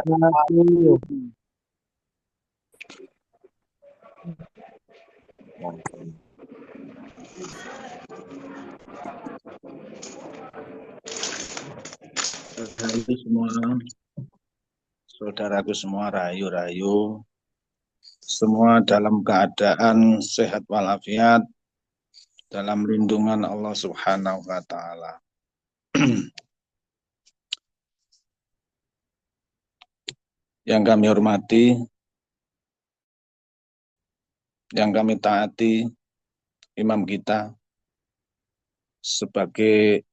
wabarakatuh. Rahayu semua, saudaraku semua, rahayu-rahayu, semua dalam keadaan sehat walafiat, dalam lindungan Allah Subhanahu wa Ta'ala. Yang kami hormati, yang kami taati, imam kita sebagai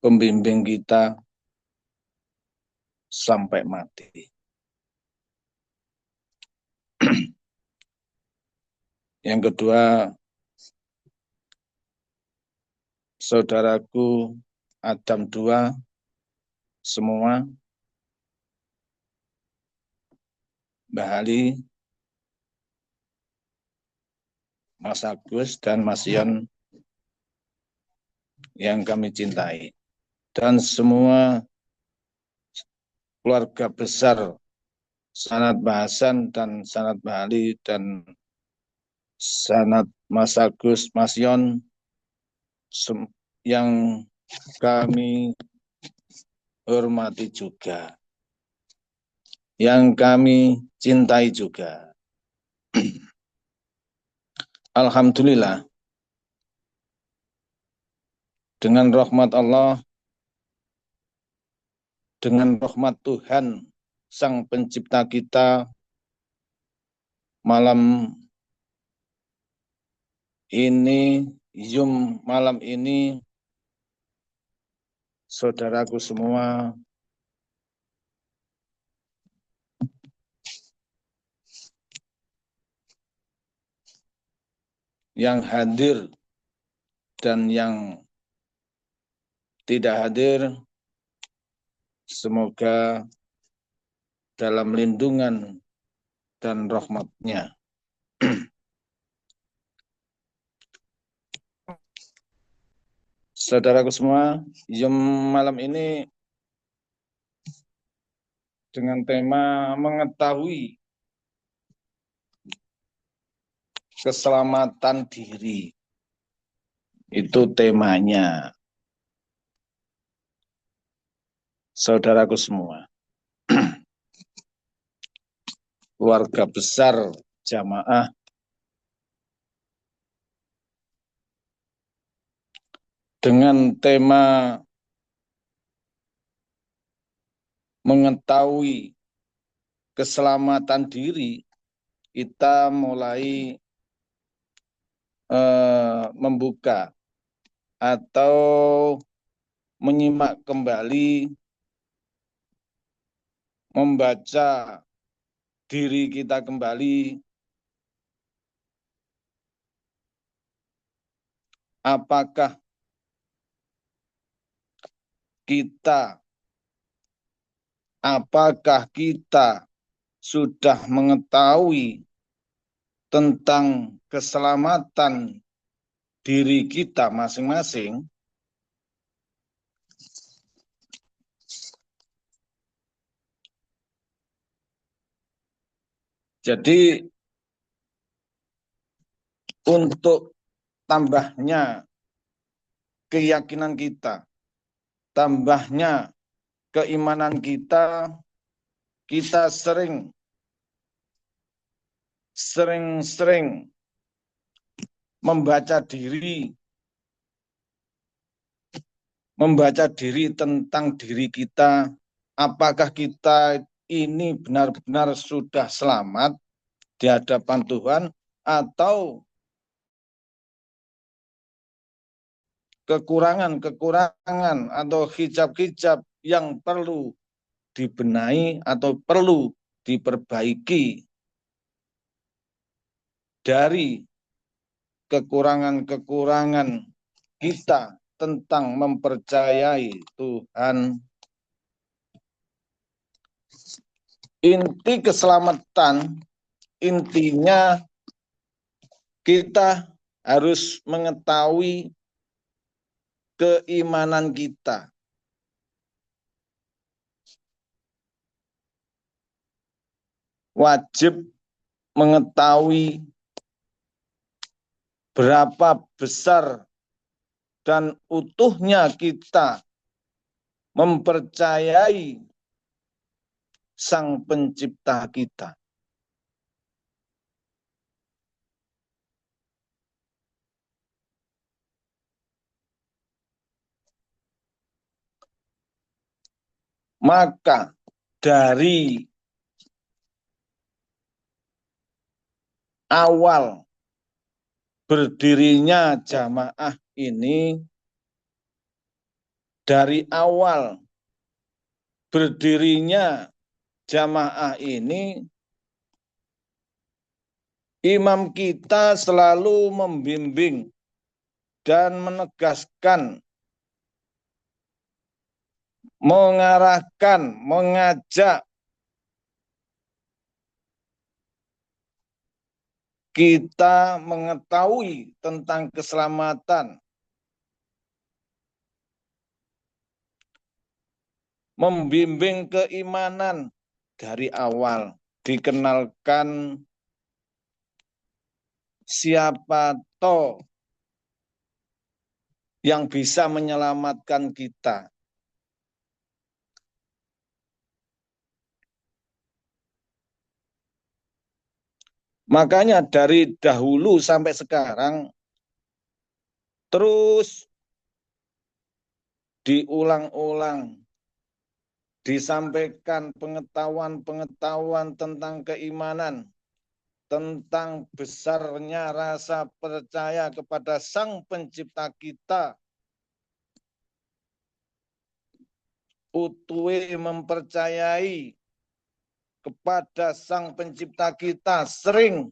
pembimbing kita sampai mati. Yang kedua, saudaraku Adam 2 semua, Mbah Ali, Mas Agus, dan Mas Yon yang kami cintai. Dan semua keluarga besar Sanad Bahasan dan Sanad Bali dan Sanad Mas Agus, Mas Yon yang kami hormati juga, yang kami cintai juga. Alhamdulillah, dengan rahmat Allah, dengan rahmat Tuhan, Sang Pencipta kita, malam ini, malam ini, saudaraku semua, yang hadir dan yang tidak hadir, semoga dalam lindungan dan rahmat-Nya. Saudaraku semua, malam ini dengan tema mengetahui keselamatan diri. Itu temanya. Saudaraku semua, keluarga besar jamaah dengan tema mengetahui keselamatan diri, kita mulai membuka atau menyimak kembali, membaca diri kita kembali, apakah kita sudah mengetahui tentang keselamatan diri kita masing-masing? Jadi untuk tambahnya keyakinan kita, tambahnya keimanan kita, kita sering-sering membaca diri tentang diri kita, apakah kita ini benar-benar sudah selamat di hadapan Tuhan, atau kekurangan atau hijab-hijab yang perlu dibenahi atau perlu diperbaiki dari kekurangan-kekurangan kita tentang mempercayai Tuhan. Inti keselamatan, intinya kita harus mengetahui keimanan kita. wajib mengetahui berapa besar dan utuhnya kita mempercayai Sang Pencipta kita. Maka dari awal berdirinya jamaah ini, dari awal berdirinya jamaah ini, imam kita selalu membimbing dan menegaskan, mengarahkan, mengajak kita mengetahui tentang keselamatan, membimbing keimanan dari awal, dikenalkan siapa toh yang bisa menyelamatkan kita. Makanya dari dahulu sampai sekarang terus diulang-ulang, disampaikan pengetahuan-pengetahuan tentang keimanan, tentang besarnya rasa percaya kepada Sang Pencipta kita, utuhe mempercayai kepada Sang Pencipta kita sering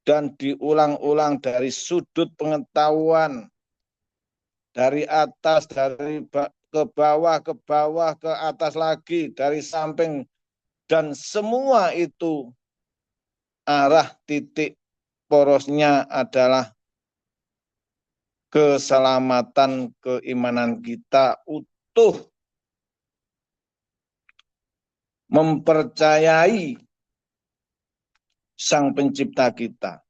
dan diulang-ulang dari sudut pengetahuan, dari atas, dari ke bawah, ke atas lagi, dari samping, dan semua itu arah titik porosnya adalah keselamatan keimanan kita utuh, mempercayai Sang Pencipta kita.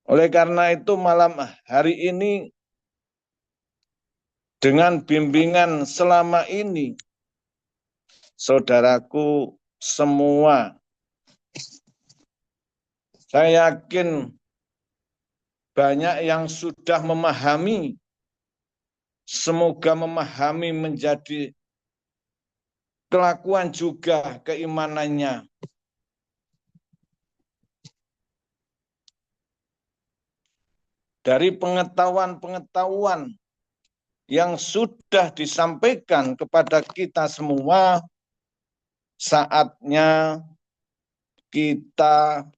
Oleh karena itu malam hari ini dengan bimbingan selama ini, saudaraku semua, saya yakin banyak yang sudah memahami, semoga memahami menjadi kelakuan juga keimanannya. Dari pengetahuan-pengetahuan yang sudah disampaikan kepada kita semua, saatnya kita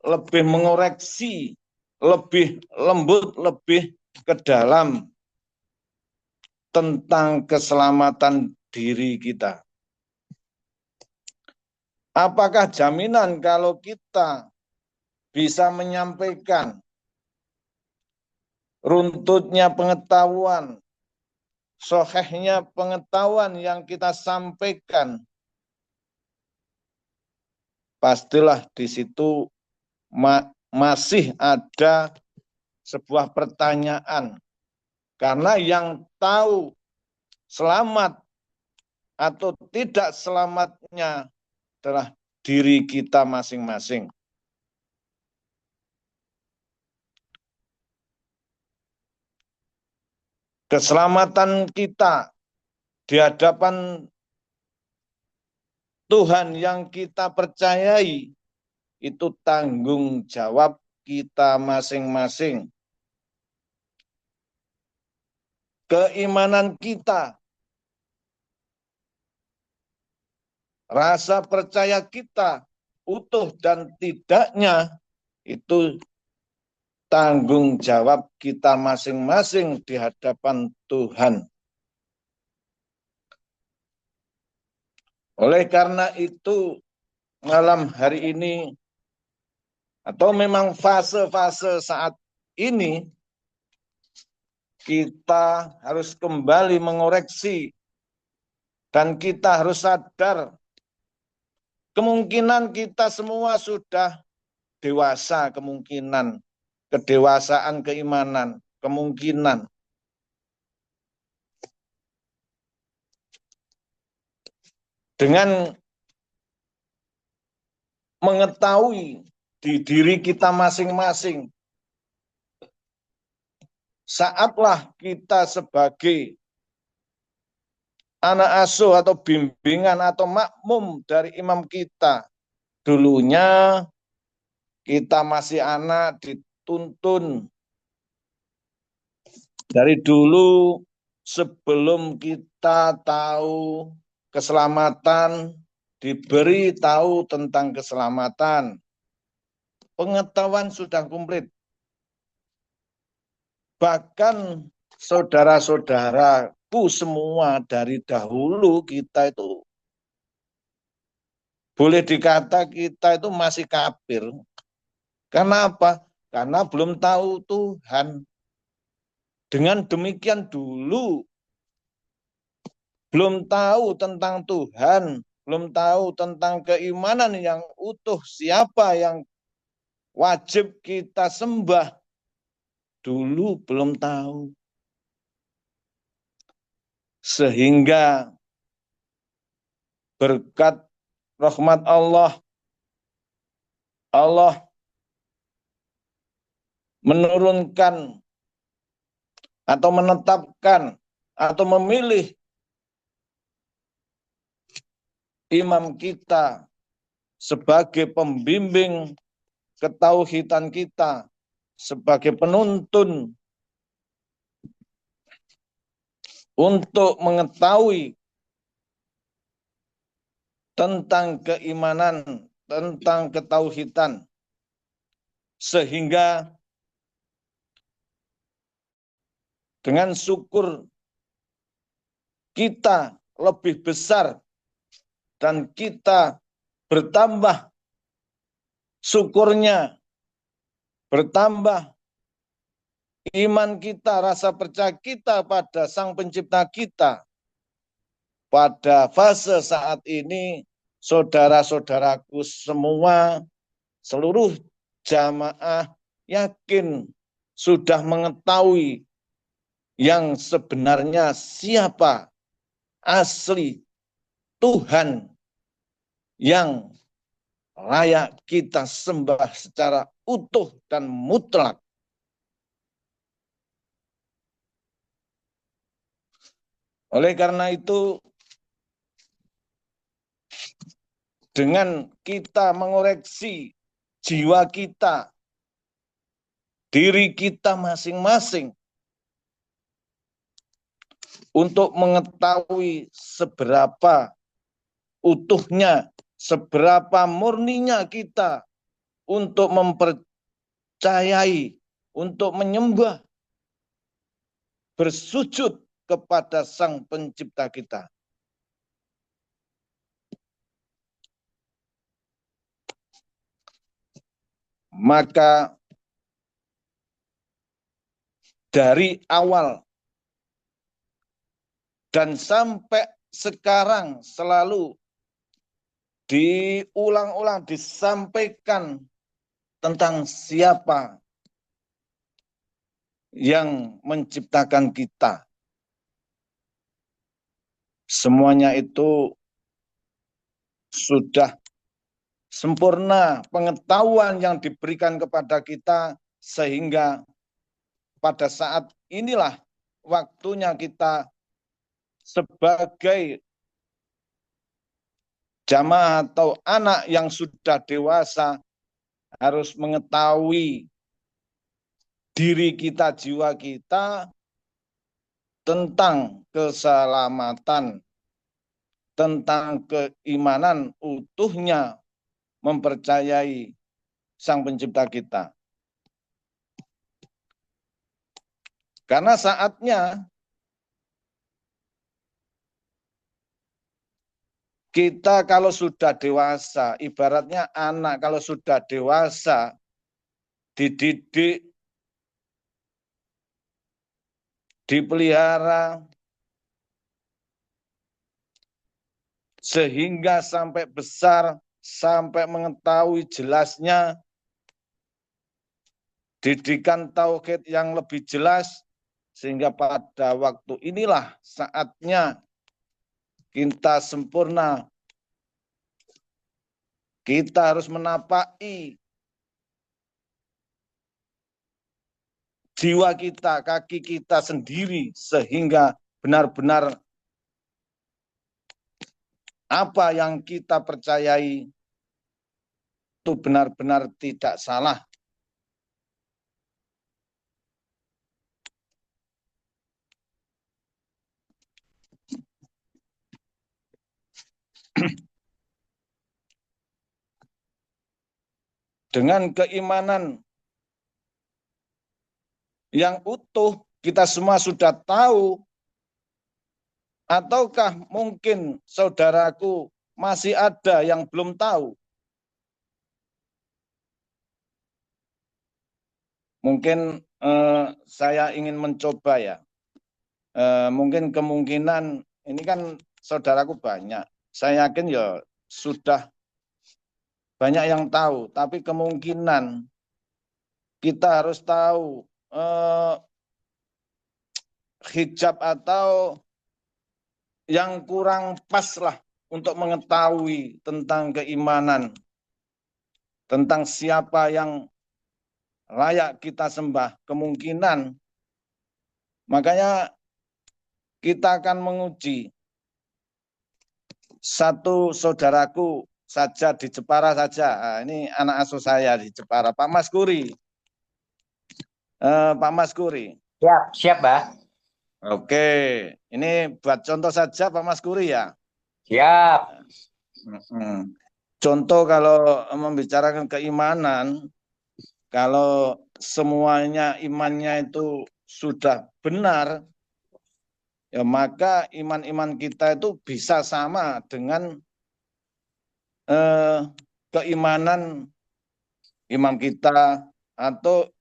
lebih mengoreksi, lebih lembut, lebih ke dalam tentang keselamatan diri kita. Apakah jaminan kalau kita bisa menyampaikan runtutnya pengetahuan, sohehnya pengetahuan yang kita sampaikan, pastilah di situ masih ada sebuah pertanyaan. Karena yang tahu selamat atau tidak selamatnya adalah diri kita masing-masing. Keselamatan kita di hadapan Tuhan yang kita percayai itu tanggung jawab kita masing-masing. Keimanan kita, rasa percaya kita utuh dan tidaknya itu tanggung jawab kita masing-masing di hadapan Tuhan. Oleh karena itu, malam hari ini, atau memang fase-fase saat ini, kita harus kembali mengoreksi Dan kita harus sadar, kemungkinan kita semua sudah dewasa, kemungkinan, kedewasaan keimanan, kemungkinan. Dengan mengetahui di diri kita masing-masing, saatlah kita sebagai anak asuh atau bimbingan atau makmum dari imam kita. Dulunya kita masih anak, dituntun dari dulu sebelum kita tahu keselamatan, diberi tahu tentang keselamatan. Pengetahuan sudah komplit. Bahkan saudara-saudaraku semua dari dahulu kita itu boleh dikata kita itu masih kafir. Karena apa? Karena belum tahu Tuhan. Dengan demikian dulu belum tahu tentang Tuhan, belum tahu tentang keimanan yang utuh, siapa yang wajib kita sembah. Dulu belum tahu. Sehingga berkat rahmat Allah, Allah menurunkan atau menetapkan atau memilih imam kita sebagai pembimbing ketauhidan kita, sebagai penuntun untuk mengetahui tentang keimanan, tentang ketauhidan, sehingga dengan syukur kita lebih besar dan kita bertambah syukurnya, bertambah iman kita, rasa percaya kita pada Sang Pencipta kita. Pada fase saat ini, saudara-saudaraku semua, seluruh jamaah yakin sudah mengetahui yang sebenarnya siapa asli Tuhan yang layak kita sembah secara utuh dan mutlak. Oleh karena itu, dengan kita mengoreksi jiwa kita, diri kita masing-masing, untuk mengetahui seberapa utuhnya, seberapa murninya kita untuk mempercayai, untuk menyembah, bersujud kepada Sang Pencipta kita. Maka dari awal dan sampai sekarang selalu diulang-ulang, disampaikan tentang siapa yang menciptakan kita. Semuanya itu sudah sempurna pengetahuan yang diberikan kepada kita, sehingga pada saat inilah waktunya kita sebagai jamaah atau anak yang sudah dewasa harus mengetahui diri kita, jiwa kita, tentang keselamatan, tentang keimanan utuhnya mempercayai Sang Pencipta kita. Karena saatnya kita kalau sudah dewasa, ibaratnya anak kalau sudah dewasa, dididik, dipelihara, sehingga sampai besar, sampai mengetahui jelasnya didikan tauhid yang lebih jelas, sehingga pada waktu inilah saatnya kita sempurna. Kita harus menapaki jiwa kita, kaki kita sendiri, sehingga benar-benar apa yang kita percayai itu benar-benar tidak salah. Dengan keimanan yang utuh, kita semua sudah tahu, ataukah mungkin saudaraku masih ada yang belum tahu? Mungkin saya ingin mencoba ya. Mungkin kemungkinan ini kan saudaraku banyak. Saya yakin ya sudah banyak yang tahu, tapi kemungkinan kita harus tahu hijab atau yang kurang pas lah untuk mengetahui tentang keimanan, tentang siapa yang layak kita sembah. Kemungkinan makanya kita akan menguji satu saudaraku saja di Jepara saja. Nah, ini anak asuh saya di Jepara, Pak Mas Kuri. Pak Mas Kuri. Siap, siap, Mbah. Oke, ini buat contoh saja Pak Mas Kuri ya. Siap. Contoh kalau membicarakan keimanan, kalau semuanya imannya itu sudah benar, ya maka iman-iman kita itu bisa sama dengan keimanan imam kita, atau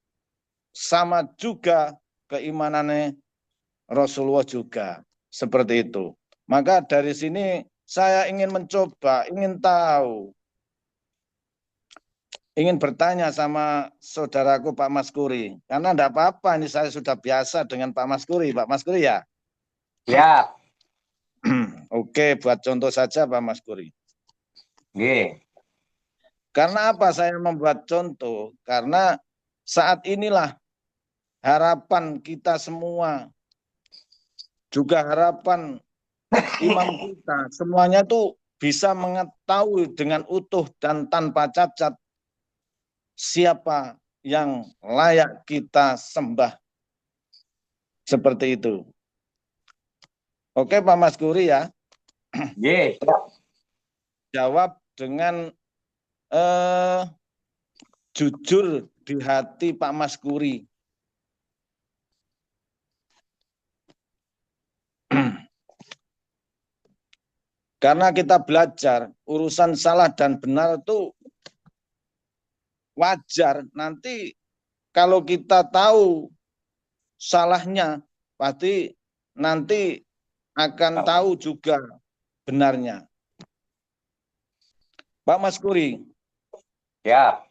sama juga keimanannya Rasulullah juga, seperti itu. Maka dari sini saya ingin mencoba, ingin tahu, ingin bertanya sama saudaraku Pak Mas Kuri, karena enggak apa-apa, ini saya sudah biasa dengan Pak Mas Kuri. Pak Mas Kuri ya? Siap. Oke, buat contoh saja Pak Mas Kuri. Nggih. Karena apa saya membuat contoh? Karena saat inilah harapan kita semua, juga harapan imam kita, semuanya itu bisa mengetahui dengan utuh dan tanpa cacat siapa yang layak kita sembah. Seperti itu. Oke Pak Mas Guri ya. Nggih, siap. Jawab dengan jujur di hati Pak Mas Guri. Karena kita belajar urusan salah dan benar itu wajar. Nanti kalau kita tahu salahnya, pasti nanti akan tahu juga benarnya. Pak Mas Kuri. Siap.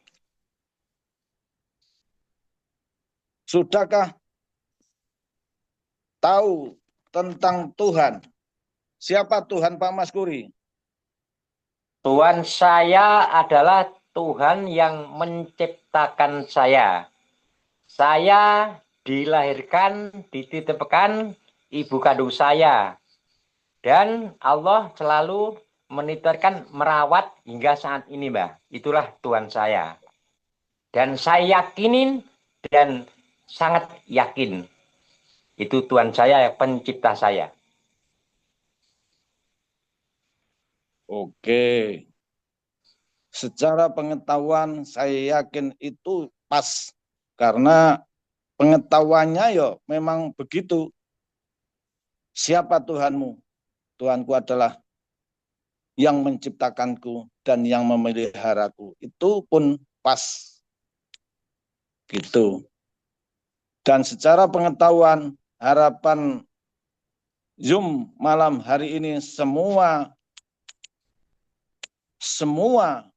Sudahkah tahu tentang Tuhan? Siapa Tuhan Pak Mas Kuri? Tuhan saya adalah Tuhan yang menciptakan saya. Saya dilahirkan, dititipkan ibu kandung saya. Dan Allah selalu menitirkan, merawat hingga saat ini, Mbah. Itulah Tuhan saya. Dan saya yakinin dan sangat yakin. Itu Tuhan saya, pencipta saya. Oke. Secara pengetahuan saya yakin itu pas. Karena pengetahuannya ya memang begitu. Siapa Tuhanmu? Tuhanku adalah yang menciptakanku dan yang memeliharaku. Itu pun pas. Gitu. Dan secara pengetahuan, harapan Zoom malam hari ini semua semua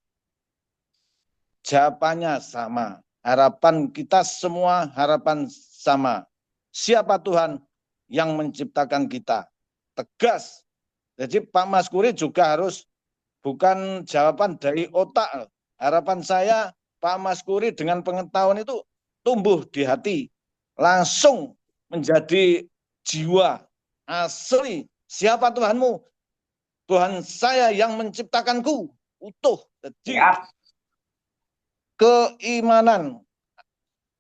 jawabannya sama. Harapan kita semua harapan sama. Siapa Tuhan yang menciptakan kita? Tegas. Jadi Pak Mas Kuri juga harus bukan jawaban dari otak. Harapan saya Pak Mas Kuri dengan pengetahuan itu tumbuh di hati. Langsung menjadi jiwa asli. Siapa Tuhanmu? Tuhan saya yang menciptakanku utuh. Jadi Siap. keimanan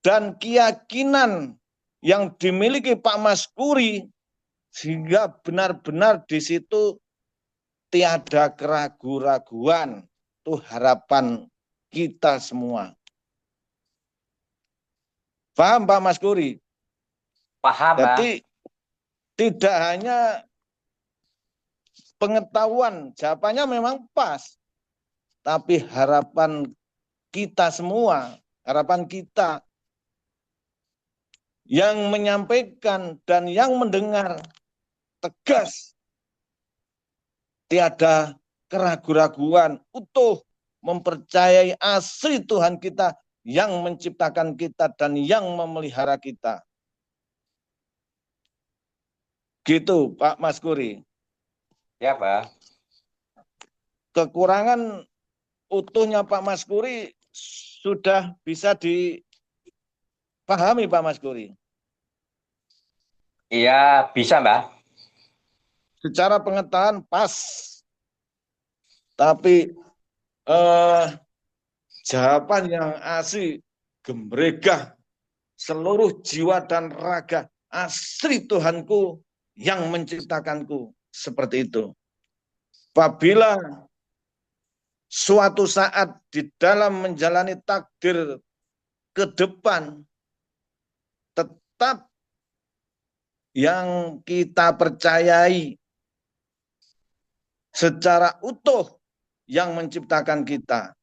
dan keyakinan yang dimiliki Pak Mas Kuri sehingga benar-benar di situ tiada keraguan-raguan. Itu harapan kita semua. Paham Pak Mas Kuri? Paham, Mbah. Jadi tidak hanya pengetahuan, jawabannya memang pas. Tapi harapan kita semua, harapan kita yang menyampaikan dan yang mendengar tegas, tiada keraguan-raguan, utuh mempercayai asli Tuhan kita yang menciptakan kita dan yang memelihara kita. Gitu Pak Mas Kuri. Ya, Mbah. Kekurangan utuhnya Pak Mas Kuri sudah bisa dipahami Pak Mas Kuri. Iya, bisa, Mbah. Secara pengetahuan pas. Tapi jawaban yang asli, gembregah, seluruh jiwa dan raga, asli Tuhanku yang menciptakanku. Seperti itu. Apabila suatu saat di dalam menjalani takdir ke depan, tetap yang kita percayai secara utuh yang menciptakan kita.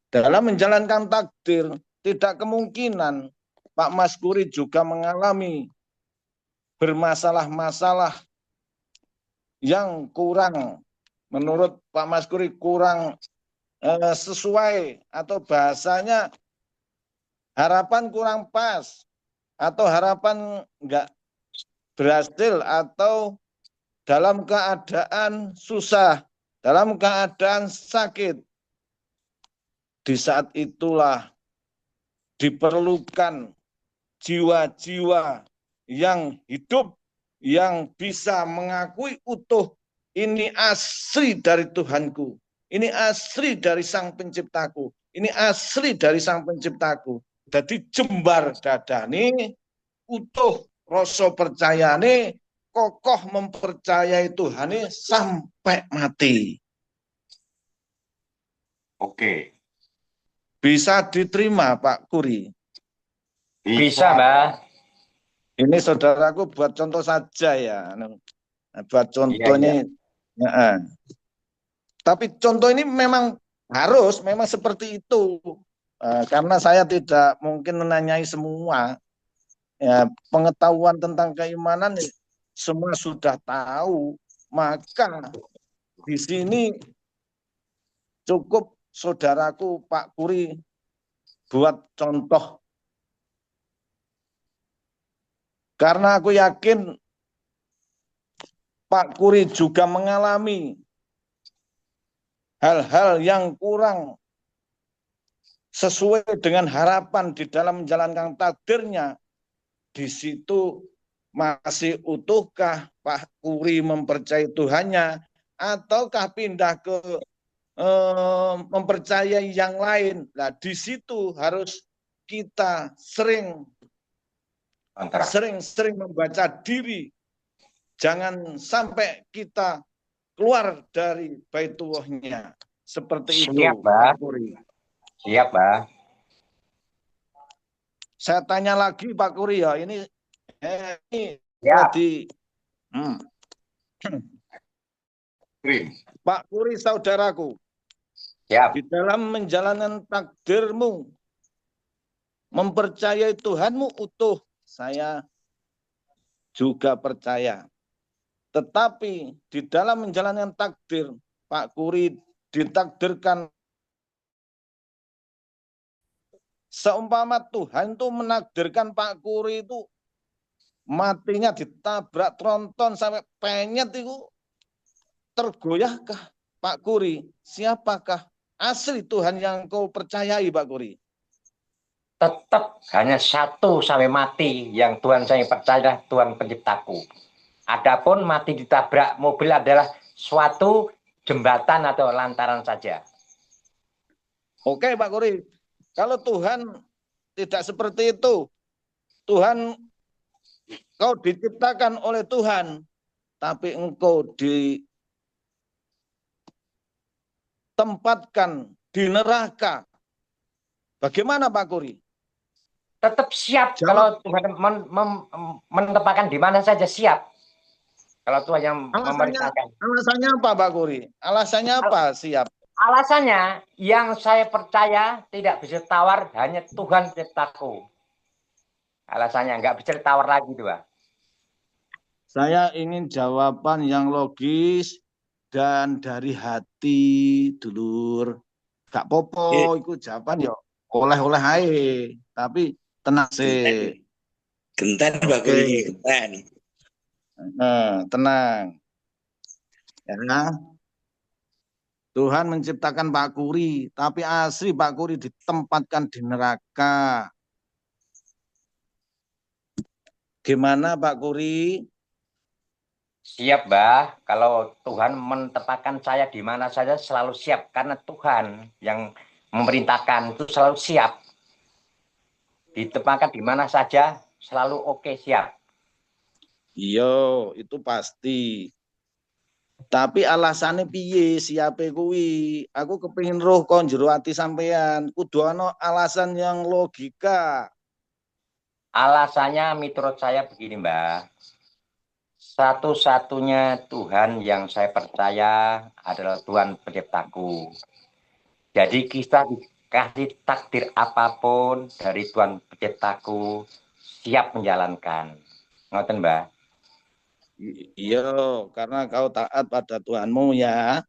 Dalam menjalankan takdir, tidak kemungkinan Pak Mas Kuri juga mengalami bermasalah-masalah yang kurang, menurut Pak Mas Kuri kurang sesuai atau bahasanya harapan kurang pas atau harapan enggak berhasil atau dalam keadaan susah, dalam keadaan sakit. Di saat itulah diperlukan jiwa-jiwa yang hidup, yang bisa mengakui utuh, ini asli dari Tuhanku, ini asli dari Sang Penciptaku, ini asli dari Sang Penciptaku. Jadi jembar dadane, utuh rasa percayane, kokoh mempercayai Tuhane sampai mati. Oke. Bisa diterima Pak Kuri? Bisa, Mbah. Ini saudaraku buat contoh saja ya. Buat contoh Iya, iya. ini. Ya. Tapi contoh ini memang harus, memang seperti itu. Karena saya tidak mungkin menanyai semua. Ya, pengetahuan tentang keimanan semua sudah tahu. Maka di sini cukup saudaraku Pak Kuri buat contoh. Karena aku yakin Pak Kuri juga mengalami hal-hal yang kurang sesuai dengan harapan di dalam menjalankan takdirnya. Di situ masih utuhkah Pak Kuri mempercayai Tuhannya ataukah pindah ke mempercayai yang lain. Nah, di situ harus kita sering membaca diri. Jangan sampai kita keluar dari Baitullahnya. Seperti itu, Siap, Mbah. Pak Kuri. Siap, Mbah. Saya tanya lagi Pak Kuri ya, ini Siap. di Pak Kuri saudaraku, Siap. di dalam menjalankan takdirmu, mempercayai Tuhanmu utuh, saya juga percaya. Tetapi di dalam menjalankan takdir, Pak Kuri ditakdirkan, seumpama Tuhan itu menakdirkan Pak Kuri itu matinya ditabrak tronton sampai penyet itu, tergoyahkah Pak Kuri? Siapakah asli Tuhan yang kau percayai, Pak Kuri? Tetap hanya satu sampai mati yang Tuhan saya percaya, Tuhan penciptaku. Adapun mati ditabrak mobil adalah suatu jembatan atau lantaran saja. Oke, Pak Kuri. Kalau Tuhan tidak seperti itu, Tuhan, kau diciptakan oleh Tuhan, tapi engkau ditempatkan di neraka. Bagaimana, Pak Kuri? Tetap siap. Jawab. Kalau Tuhan menetapkan di mana saja siap. Kalau Tuhan yang memerintahkan. Alasannya apa, Pak Kuri? Alasannya apa siap? Alasannya yang saya percaya tidak bisa tawar, hanya Tuhan penciptaku. Alasannya nggak bisa ditawar lagi, Pak. Saya ingin jawaban yang logis dan dari hati, dulur. Gak popo, itu jawaban ya oleh-oleh ae. Tapi tenang sih. Gentan Pak Kuri, gentan. Tenang. Ya. Tuhan menciptakan Pak Kuri, tapi asli Pak Kuri ditempatkan di neraka. Gimana Pak Kuri? Siap, Mbah. Kalau Tuhan menetapkan saya di mana saja selalu siap. Karena Tuhan yang memerintahkan itu selalu siap. Ditempatkan di mana saja selalu oke, siap. Iya, itu pasti. Tapi alasannya piye siape kuwi? Aku kepengin roh kon jero ati sampean. Kudu ana alasan yang logika. Alasannya menurut saya begini, Mbah. Satu-satunya Tuhan yang saya percaya adalah Tuhan penciptaku. Jadi kita dikasih takdir apapun dari Tuhan penciptaku, siap menjalankan. Ngoten, Mbah. Iya, karena kau taat pada Tuhanmu ya.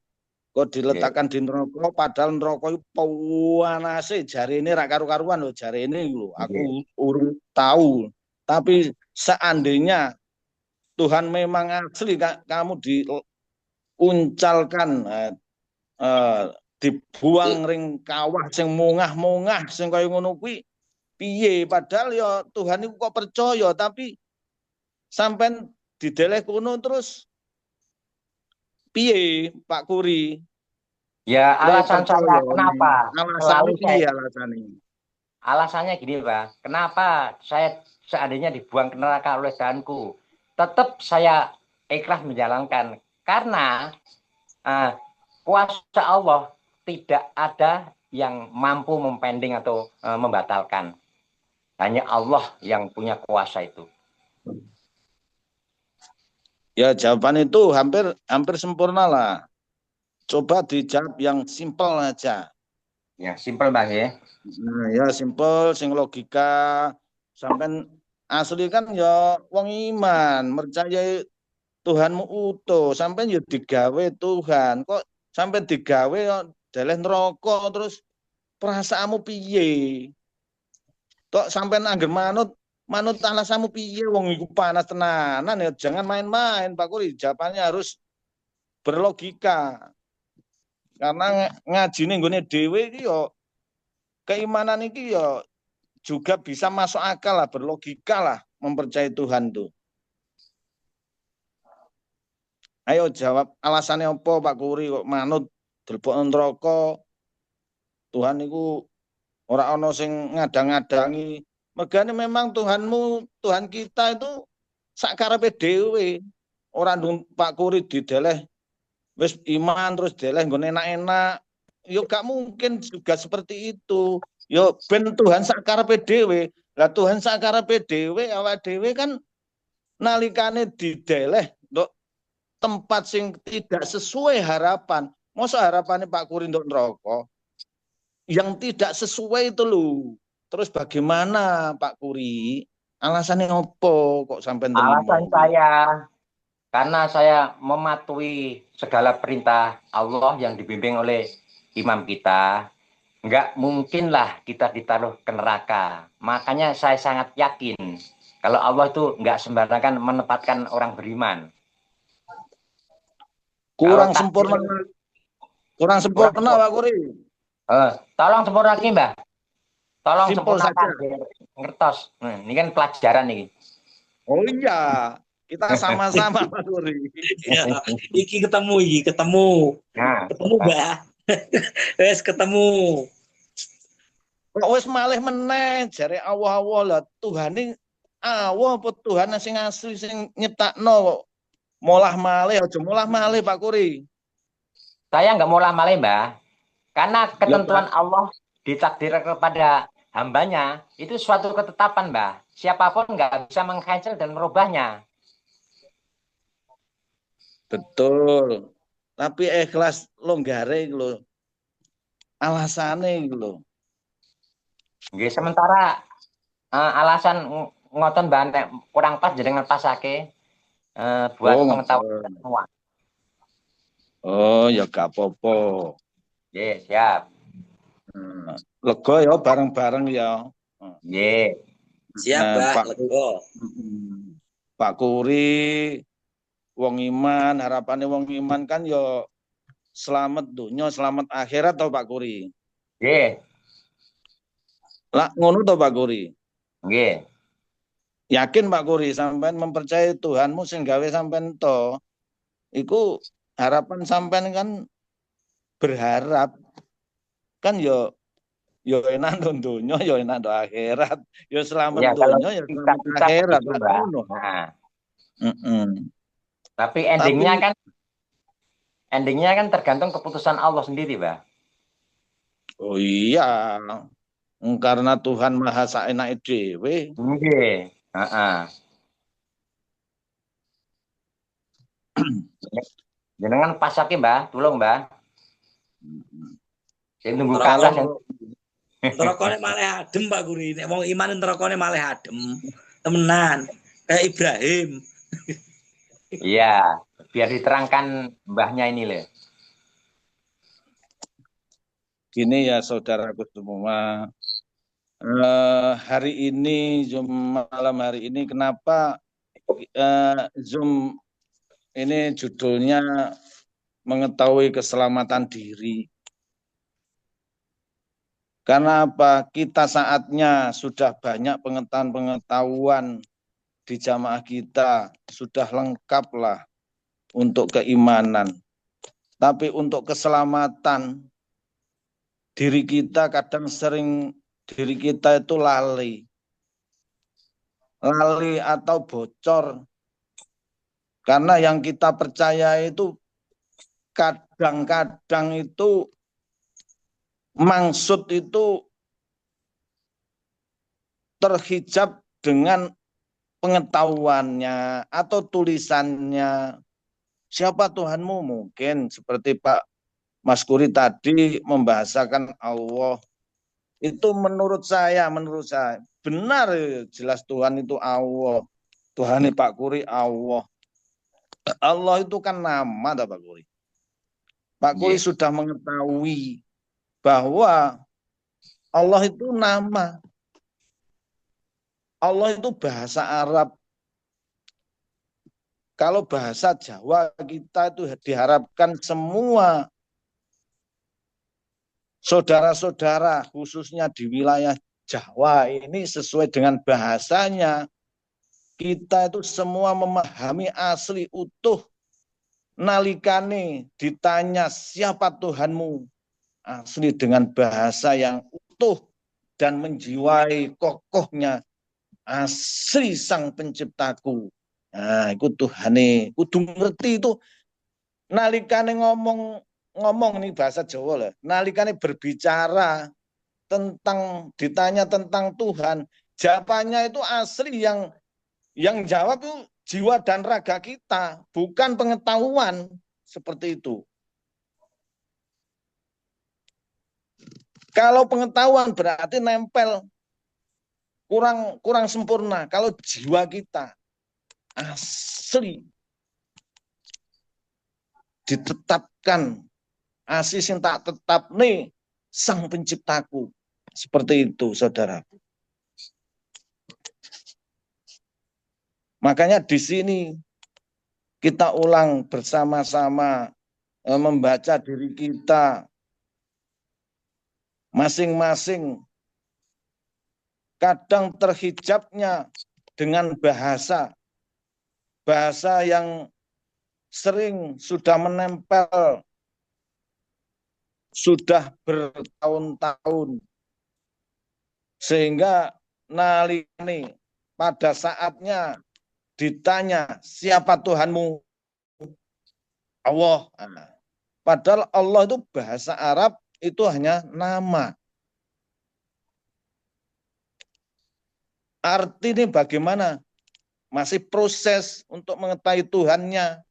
Kau diletakkan di neraka, padahal neraka itu panase jari ini ra karu-karuan loh, jari ini loh. Aku urung tahu. Tapi seandainya Tuhan memang asli, kamu diuncalkan, dibuang ring kawah sing mungah-mungah sing kaya ngono kuwi piye? Padahal ya Tuhan itu kok percaya, tapi sampean dideleh kono terus piye Pak Kuri? Ya, alasan saya kenapa selalu saya alasannya gini, Pak. Kenapa saya seandainya dibuang ke neraka oleh Tuhanku, tetap saya ikhlas menjalankan karena kuasa Allah tidak ada yang mampu mempending atau membatalkan. Hanya Allah yang punya kuasa itu. Ya, jawaban itu hampir sempurna lah. Coba dijawab yang simpel aja. Ya, simpel, Bang ya. Nah, ya simpel, sing logika. Sampai asli kan ya wong iman, percaya Tuhanmu utuh, sampai ya digawe Tuhan. Kok sampai digawe ya deleh neraka terus perasaanmu piye? Tok sampai angger manut alasanmu piye wong iku panas tenanan ya, jangan main-main Pak Kuri, jawabannya harus berlogika. Karena ngaji ning nggone dhewe iki ya keimanan iki ya juga bisa masuk akal lah, berlogika lah mempercayai Tuhan tuh. Ayo jawab alasannya apa Pak Kuri kok manut delebok neraka? Tuhan niku ora ana sing ngadang-ngadangi. Megane memang Tuhanmu, Tuhan kita itu sakarepe dhewe. Ora ndung Pak Kuri dideleh wis iman terus deleh nggone enak-enak. Yo gak mungkin juga seperti itu. Yo ben Tuhan sakarepe dhewe. Lah Tuhan sakarepe dhewe, awak dhewe kan nalikane dideleh nduk tempat sing tidak sesuai harapan. Masa harapannya Pak Kuri nduk neraka? Yang tidak sesuai itu loh. Terus bagaimana Pak Kuri? Alasannya apa kok sampai nerima? Alasan saya karena saya mematuhi segala perintah Allah yang dibimbing oleh imam kita, nggak mungkinlah kita ditaruh ke neraka. Makanya saya sangat yakin kalau Allah itu nggak sembarangan menempatkan orang beriman. Kurang Kalau sempurna, takdir, kurang sempurna Pak Kuri. tolong sempurna lagi, Mbah. Tolong Simpel sempurnakan saja. biar ngertos. Ini kan pelajaran nih. Oh iya, kita sama-sama Pak Kuri. Ya, iki ketemu. Nah, Ketemu, Mbak. Wes ketemu. Kok wis malih meneh jare Allah lah Tuhane Allah apa Tuhan sing asli sing nyiptakno kok. Molah malih aja molah malih Pak Kuri. saya nggak mau lama lagi, Mbah. Karena Ya Pak. ketentuan Allah ditakdirkan kepada hambanya, itu suatu ketetapan, Mbah. Siapapun nggak bisa meng-cancel dan merubahnya. Betul. Tapi ikhlas longgare iku lho. Alasane iku lho. Nggih, sementara alasan ngoten Mbah nek kurang pas jenengan pasake buat Oh, pengetahuan ngoten. semua. Oh, ya gak apa-apa. Nggih, siap. Lega ya bareng-bareng ya. Nggih. Siap, Mbak. Pak Lego. Pak Kuri wong iman, harapane wong iman kan ya selamat dunia, selamat akhirat tau Pak Kuri. Nggih. Lah ngono tau Pak Kuri. Nggih. Yakin Pak Kuri sampean mempercayai Tuhanmu sing gawe sampean to. Iku harapan sampean kan berharap kan yo enak do dunia, yo enak do akhirat, yo selamat Ya, kalau dunia, yo kita selamat akhirat begitu, lah Mbah. ngono. Nah, Heeh. tapi Tapi endingnya kan tergantung keputusan Allah sendiri, Mbah. oh iya, karena Tuhan Maha saenake dhewe. Nggih. Heeh. Jenengan pasake, Mbah, tulung, Mbah. Sing tunggu kalah yang Nerakane malah adem Pak Guri. Nek wong iman nerakane malah adem. Temenan. Kayak Ibrahim. iya, biar diterangkan mbahnya ini loh. Gini ya saudaraku semua, hari ini malam hari ini kenapa Zoom ini judulnya mengetahui keselamatan diri. Karena apa? Kita saatnya sudah banyak pengetahuan di jamaah kita, sudah lengkap lah untuk keimanan. Tapi untuk keselamatan diri kita kadang sering diri kita itu lali atau bocor. Karena yang kita percaya itu kadang-kadang itu maksud itu terhijab dengan pengetahuannya atau tulisannya. Siapa Tuhanmu? Mungkin seperti Pak Mas Kuri tadi membahasakan Allah. Itu menurut saya benar, jelas Tuhan itu Allah. Tuhan Pak Kuri Allah. Allah itu kan nama, Pak Kuri. Pak Kuri sudah mengetahui bahwa Allah itu nama. Allah itu bahasa Arab. Kalau bahasa Jawa kita itu diharapkan semua saudara-saudara khususnya di wilayah Jawa ini sesuai dengan bahasanya. Kita itu semua memahami asli utuh. Nalikane ditanya siapa Tuhanmu, asli dengan bahasa yang utuh dan menjiwai kokohnya, asli sang penciptaku. Nah, itu Tuhane, kudu ngerti itu. Nalikane ngomong ini bahasa Jawa lah. Nalikane berbicara ditanya tentang Tuhan, jawabannya itu asli yang jawab itu jiwa dan raga kita, bukan pengetahuan seperti itu. Kalau pengetahuan berarti nempel, kurang sempurna. Kalau jiwa kita asli ditetapkan asis yang tak tetap nih sang penciptaku. Seperti itu, saudara. Makanya di sini kita ulang bersama-sama membaca diri kita masing-masing. Kadang terhijabnya dengan bahasa yang sering sudah menempel, sudah bertahun-tahun. Sehingga nalikane pada saatnya ditanya, siapa Tuhanmu? Allah. Padahal Allah itu bahasa Arab itu hanya nama. Arti ini bagaimana? Masih proses untuk mengetahui Tuhannya.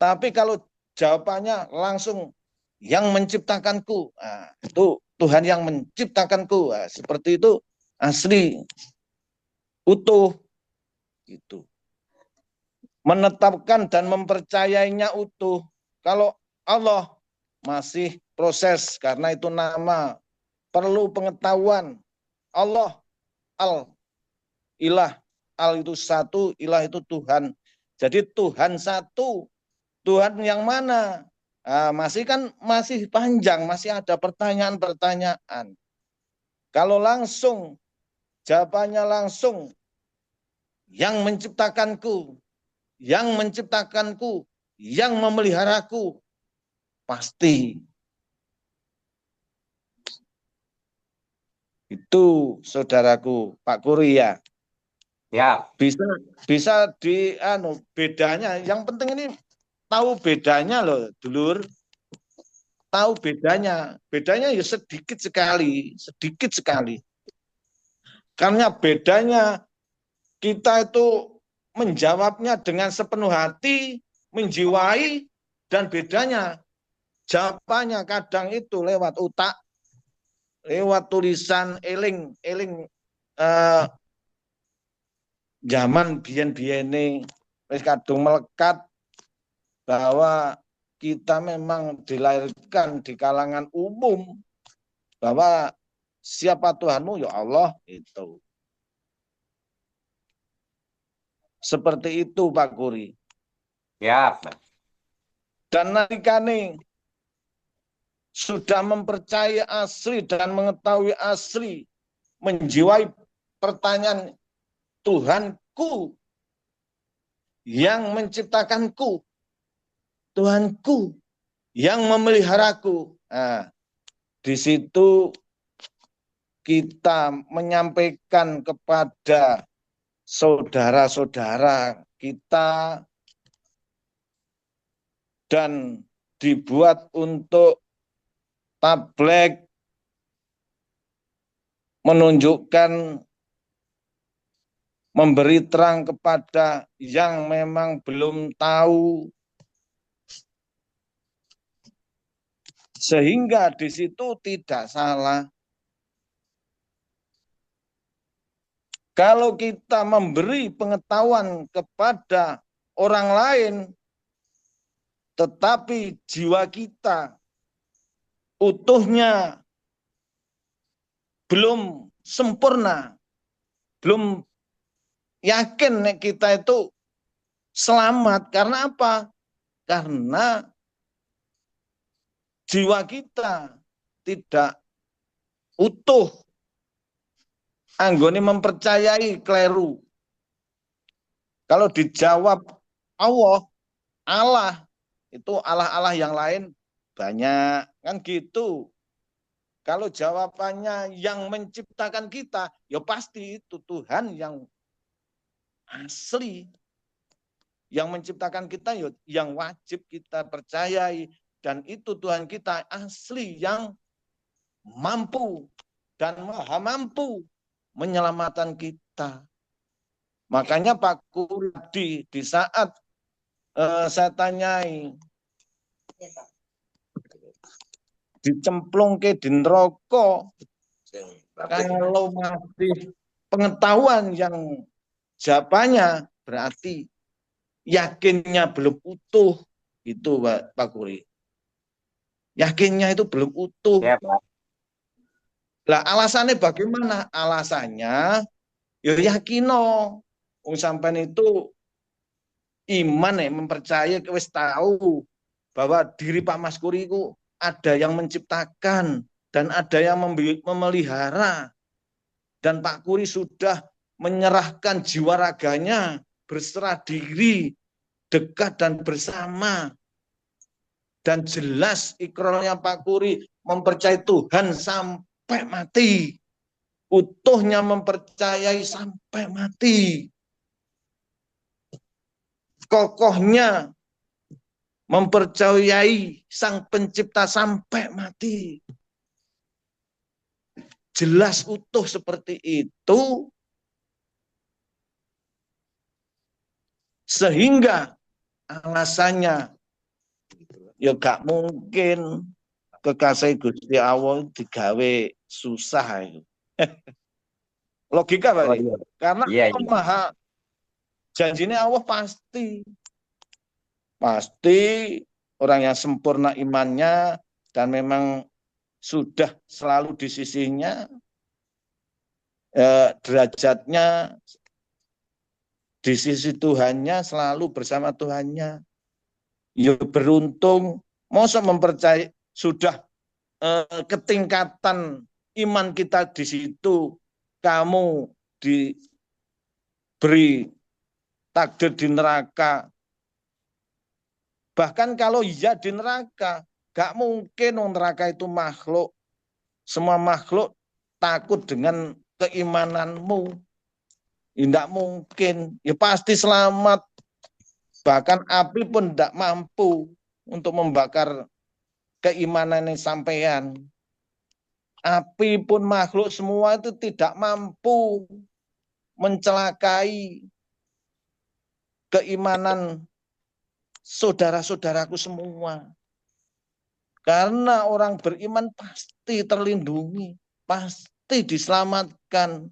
Tapi kalau jawabannya langsung yang menciptakanku, itu Tuhan yang menciptakanku, seperti itu asli, utuh, itu. Menetapkan dan mempercayainya utuh. Kalau Allah masih proses karena itu nama, perlu pengetahuan. Allah Al-Ilah, Al itu satu, Ilah itu Tuhan. Jadi Tuhan satu, Tuhan yang mana? Masih panjang, masih ada pertanyaan-pertanyaan. Kalau langsung, jawabannya langsung, yang menciptakanku, yang memeliharaku, pasti. Itu saudaraku, Pak Kuri ya. Ya. Bisa bedanya. Yang penting ini tahu bedanya loh, dulur. Tahu bedanya. Bedanya ya sedikit sekali. Karena bedanya kita itu menjawabnya dengan sepenuh hati, menjiwai, dan bedanya jawabannya kadang itu lewat otak, lewat tulisan eling zaman biyen-biyene wis kadung melekat bahwa kita memang dilahirkan di kalangan umum, bahwa siapa Tuhanmu? Ya Allah, itu. Seperti itu Pak Kuri. Ya. Dan nalikane sudah mempercayai asli dan mengetahui asli, menjiwai pertanyaan Tuhanku yang menciptakanku, Tuhanku yang memeliharaku. Di situ kita menyampaikan kepada saudara-saudara kita dan dibuat untuk tablet menunjukkan, memberi terang kepada yang memang belum tahu, sehingga di situ tidak salah. Kalau kita memberi pengetahuan kepada orang lain, tetapi jiwa kita utuhnya belum sempurna, belum yakin kita itu selamat. Karena apa? Karena jiwa kita tidak utuh, anggone mempercayai kleru. Kalau dijawab Allah, itu Allah yang lain banyak, kan gitu. Kalau jawabannya yang menciptakan kita, ya pasti itu Tuhan yang asli. Yang menciptakan kita, ya yang wajib kita percayai. Dan itu Tuhan kita asli yang mampu dan maha mampu menyelamatkan kita. Makanya Pak Kurdi di saat saya tanyai, dicemplung ke di neraka, kalau masih pengetahuan yang jawabannya berarti yakinnya belum utuh, Itu Pak Kuri. Yakinnya itu belum utuh. Ya, Pak. Lah alasannya bagaimana? Alasannya ya yakino. Wong sampean itu iman ya, mempercayai, wis tahu bahwa diri Pak Mas Kuri itu ada yang menciptakan dan ada yang memelihara. Dan Pak Kuri sudah menyerahkan jiwa raganya, berserah diri, dekat dan bersama. Dan jelas ikrarnya Pak Kuri mempercayai Tuhan sampai mati. Utuhnya mempercayai sampai mati. Kokohnya mempercayai Sang Pencipta sampai mati. Jelas utuh seperti itu, sehingga alasannya ya gak mungkin kekasih Gusti Allah digawe susah itu. Logika Pak. Oh, iya. Karena Iya, Allah iya. Maha janjinya Allah pasti orang yang sempurna imannya dan memang sudah selalu di sisinya, derajatnya di sisi Tuhannya, selalu bersama Tuhannya. Ya beruntung, masa mempercayai sudah ketingkatan iman kita di situ, kamu diberi takdir di neraka. Bahkan kalau iya di neraka, gak mungkin neraka itu makhluk. Semua makhluk takut dengan keimananmu. Tidak mungkin. Ya pasti selamat. Bahkan api pun tidak mampu untuk membakar keimanan yang sampean. Api pun makhluk semua itu tidak mampu mencelakai keimanan saudara-saudaraku semua. Karena orang beriman pasti terlindungi, pasti diselamatkan.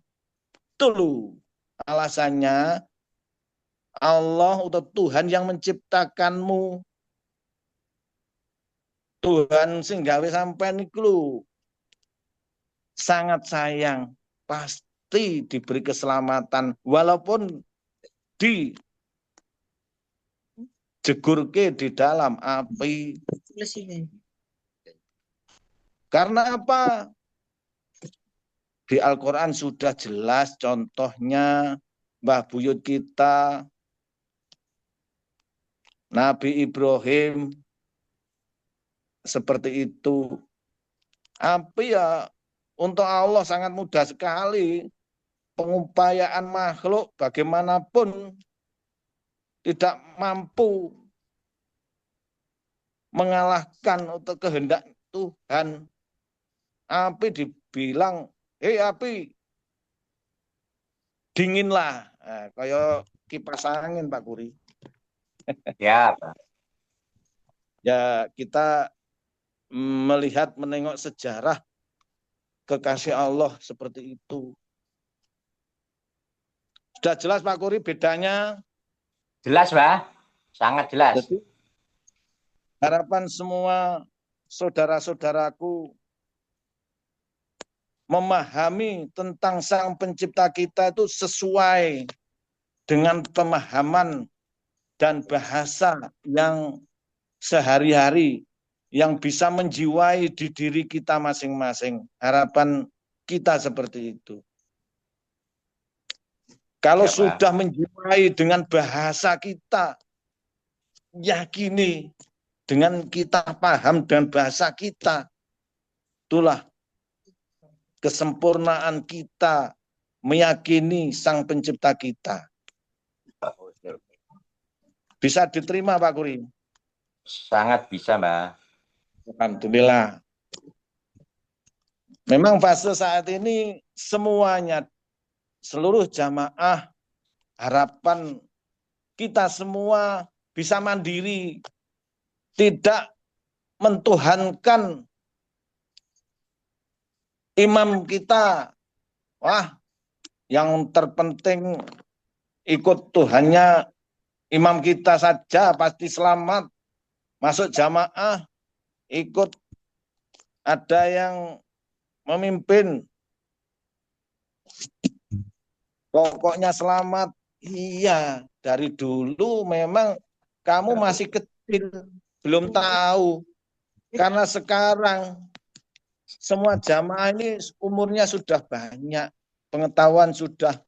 Itu loh alasannya Allah atau Tuhan yang menciptakanmu. Tuhan sing gawe sampean iku lho sangat sayang, pasti diberi keselamatan walaupun dijegurke di dalam api. Karena apa? Di Al-Quran sudah jelas contohnya Mbah Buyut kita, Nabi Ibrahim, seperti itu. Api ya untuk Allah sangat mudah sekali. Pengupayaan makhluk bagaimanapun tidak mampu mengalahkan untuk kehendak Tuhan. Api dibilang, api, dinginlah. Nah, kayak kipas angin Pak Kuri. Ya, Pak. Ya kita melihat, menengok sejarah kekasih Allah seperti itu. Sudah jelas Pak Kuri bedanya? Jelas, Pak. Sangat jelas. Jadi, harapan semua saudara-saudaraku memahami tentang Sang Pencipta kita itu sesuai dengan pemahaman dan bahasa yang sehari-hari yang bisa menjiwai di diri kita masing-masing. Harapan kita seperti itu. Kalau Ya, sudah menjiwai dengan bahasa kita, yakini dengan kita paham dan bahasa kita, itulah kesempurnaan kita meyakini Sang Pencipta kita. Bisa diterima Pak Kuri? Sangat bisa, Mbak. Alhamdulillah. Memang fase saat ini semuanya, seluruh jamaah, harapan kita semua bisa mandiri, tidak mentuhankan imam kita. Wah, yang terpenting ikut Tuhannya imam kita saja pasti selamat. masuk jamaah, ikut ada yang memimpin, pokoknya selamat. Iya, dari dulu memang kamu masih kecil, belum tahu. Karena sekarang semua jamaah ini umurnya sudah banyak, pengetahuan sudah,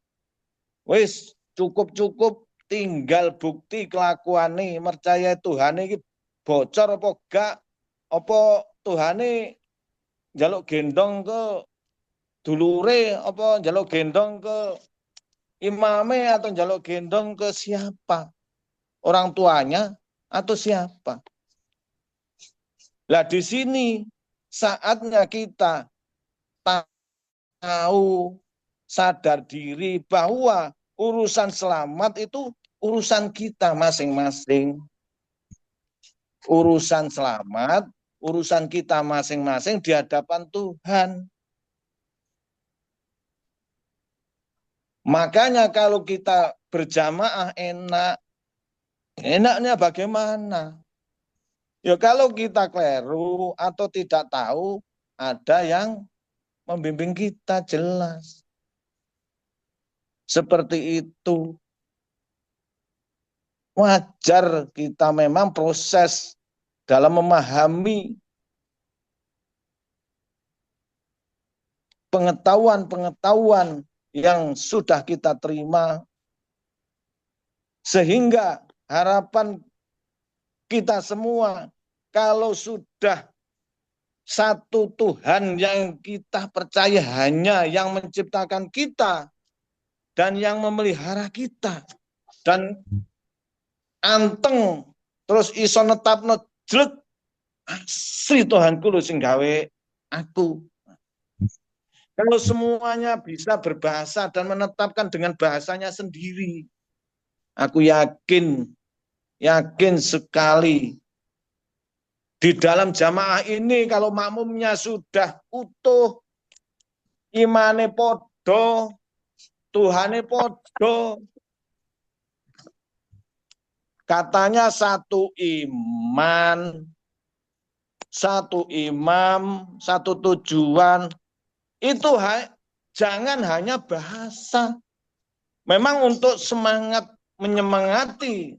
wis cukup-cukup, tinggal bukti kelakuan nih, percaya Tuhan ini bocor apa gak, apa Tuhan ini jaluk gendong ke dulure, apa jaluk gendong ke imame, atau jaluk gendong ke siapa, orang tuanya atau siapa. Lah di sini saatnya kita tahu, sadar diri bahwa urusan selamat itu urusan kita masing-masing. Urusan selamat, urusan kita masing-masing di hadapan Tuhan. Makanya kalau kita berjamaah enak. Enaknya bagaimana? Ya kalau kita keliru atau tidak tahu, ada yang membimbing kita jelas. Seperti itu. Wajar kita memang proses dalam memahami pengetahuan-pengetahuan yang sudah kita terima, sehingga harapan kita semua kalau sudah satu Tuhan yang kita percaya, hanya yang menciptakan kita dan yang memelihara kita, dan anteng terus iso netapno jelek asli Tuhanku lho sing gawe aku. Kalau semuanya bisa berbahasa dan menetapkan dengan bahasanya sendiri, aku yakin sekali di dalam jamaah ini kalau makmumnya sudah utuh, imane podo, Tuhane podo, katanya satu iman, satu imam, satu tujuan, itu jangan hanya bahasa. Memang untuk semangat menyemangati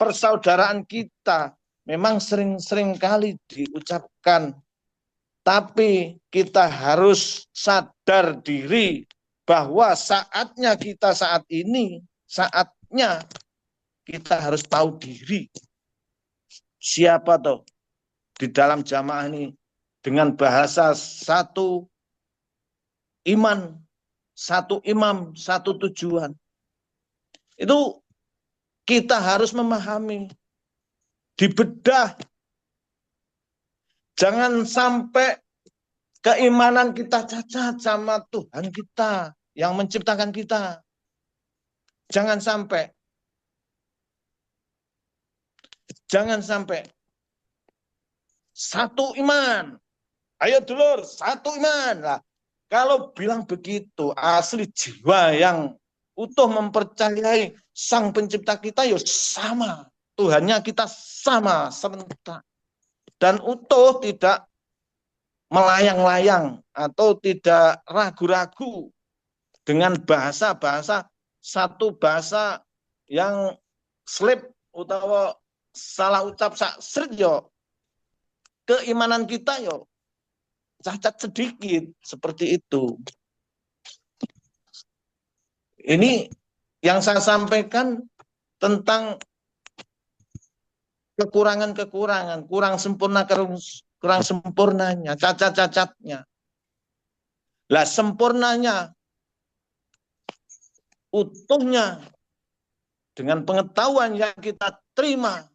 persaudaraan kita, memang sering-sering kali diucapkan. Tapi kita harus sadar diri bahwa saatnya kita saat ini, saatnya kita harus tahu diri. Siapa toh di dalam jamaah ini dengan bahasa satu iman, satu imam, satu tujuan. Itu kita harus memahami, dibedah. Jangan sampai keimanan kita cacat sama Tuhan kita yang menciptakan kita. Jangan sampai. Jangan sampai. Satu iman. Ayo dulur, satu iman. Lah, kalau bilang begitu, asli jiwa yang utuh mempercayai Sang Pencipta kita, ya sama. Tuhannya kita sama, serentak. Dan utuh, tidak melayang-layang atau tidak ragu-ragu dengan bahasa-bahasa, satu bahasa yang slip utawa salah ucap sak srit, yo keimanan kita yo cacat sedikit, seperti itu. Ini yang saya sampaikan tentang kekurangan-kekurangan, kurang sempurnanya, cacat-cacatnya. Lah sempurnanya, utuhnya, dengan pengetahuan yang kita terima,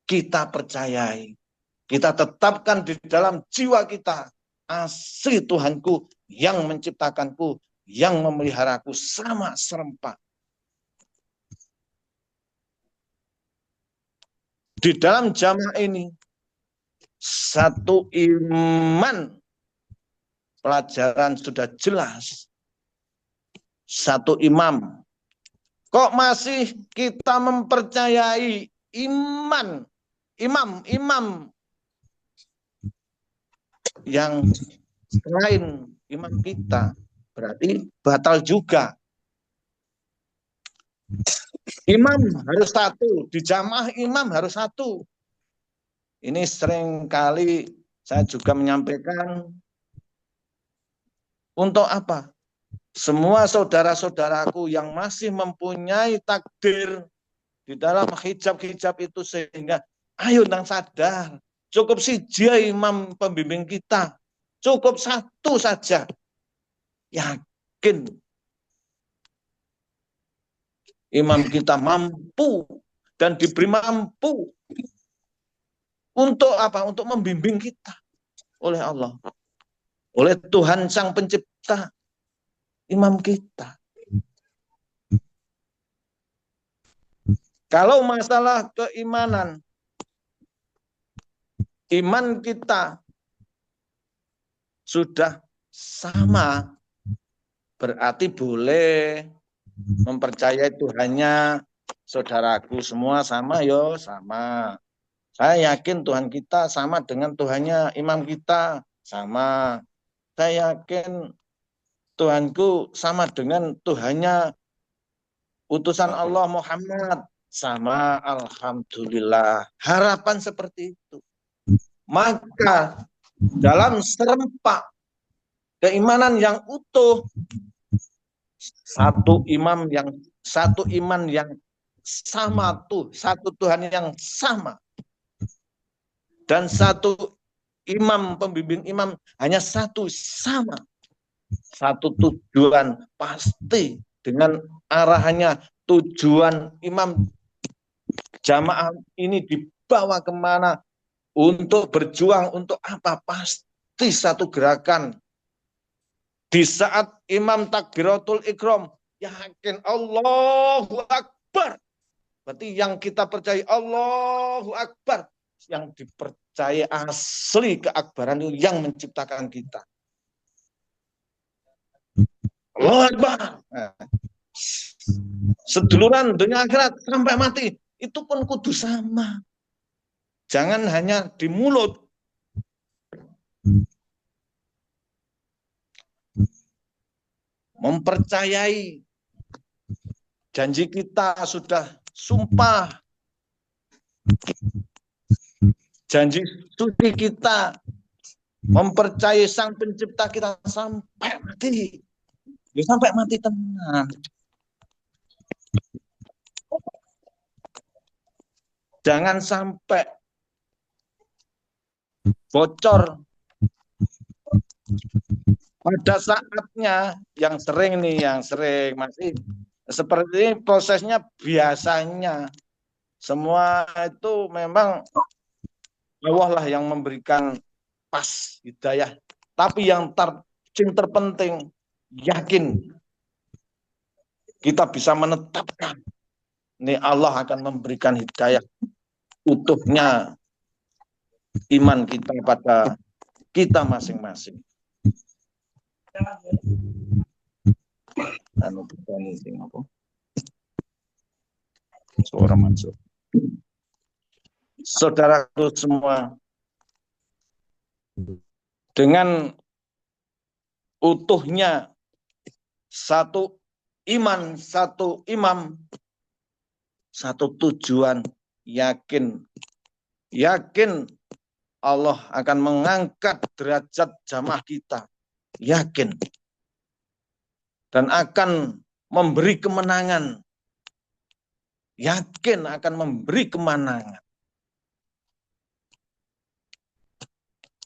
kita percayai, kita tetapkan di dalam jiwa kita, asli Tuhanku yang menciptakanku, yang memeliharaku sama serempak. Di dalam jamaah ini, satu iman, pelajaran sudah jelas. Satu imam. Kok masih kita mempercayai iman imam yang selain imam kita, berarti batal juga. Imam harus satu, di jamaah imam harus satu. Ini sering kali saya juga menyampaikan, untuk apa? Semua saudara-saudaraku yang masih mempunyai takdir di dalam hijab-hijab itu, sehingga ayo nang sadar, cukup siji imam pembimbing kita, cukup satu saja. Yakin imam kita mampu dan diberi mampu untuk apa? Untuk membimbing kita oleh Allah, oleh Tuhan Sang Pencipta, imam kita. Kalau masalah keimanan, iman kita sudah sama, berarti boleh mempercayai Tuhannya. Saudaraku semua sama, yo sama. Saya yakin Tuhan kita sama dengan Tuhannya imam kita, sama. Saya yakin Tuhanku sama dengan Tuhannya utusan Allah Muhammad, sama. Alhamdulillah. Harapan seperti itu. Maka dalam serempak keimanan yang utuh, satu iman yang sama, satu Tuhan yang sama, dan satu imam pembimbing imam hanya satu, sama, satu tujuan pasti dengan arahannya. Tujuan imam jamaah ini dibawa kemana, untuk berjuang untuk apa, pasti satu gerakan. Di saat imam takbiratul ikram, yakin Allahu Akbar, berarti yang kita percaya Allahu Akbar, yang dipercaya asli keakbaran itu yang menciptakan kita. Allahu Akbar. Seduluran dunia akhirat sampai mati itu pun kudu sama. Jangan hanya di mulut. Mempercayai janji kita sudah sumpah, janji suci kita, mempercayai Sang Pencipta kita sampai mati. Ya, sampai mati tenan. Jangan sampai bocor pada saatnya, yang sering masih seperti prosesnya. Biasanya semua itu memang Allah lah yang memberikan pas hidayah, tapi yang terpenting, yakin kita bisa menetapkan ini Allah akan memberikan hidayah utuhnya iman kita pada kita masing-masing. Suara masuk. Saudaraku semua, dengan utuhnya satu iman, satu imam, satu tujuan, yakin Allah akan mengangkat derajat jamaah kita, yakin, dan akan memberi kemenangan, yakin akan memberi kemenangan.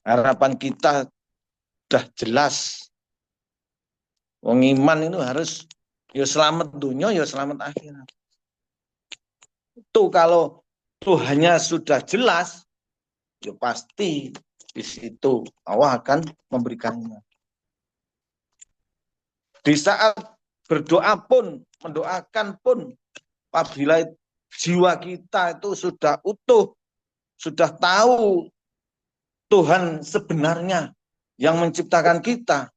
Harapan kita sudah jelas. Wong iman itu harus ya selamat dunia, ya selamat akhirat. Itu kalau Tuhannya sudah jelas, ya pasti di situ Allah akan memberikannya. Di saat berdoa pun, mendoakan pun, apabila jiwa kita itu sudah utuh, sudah tahu Tuhan sebenarnya yang menciptakan kita,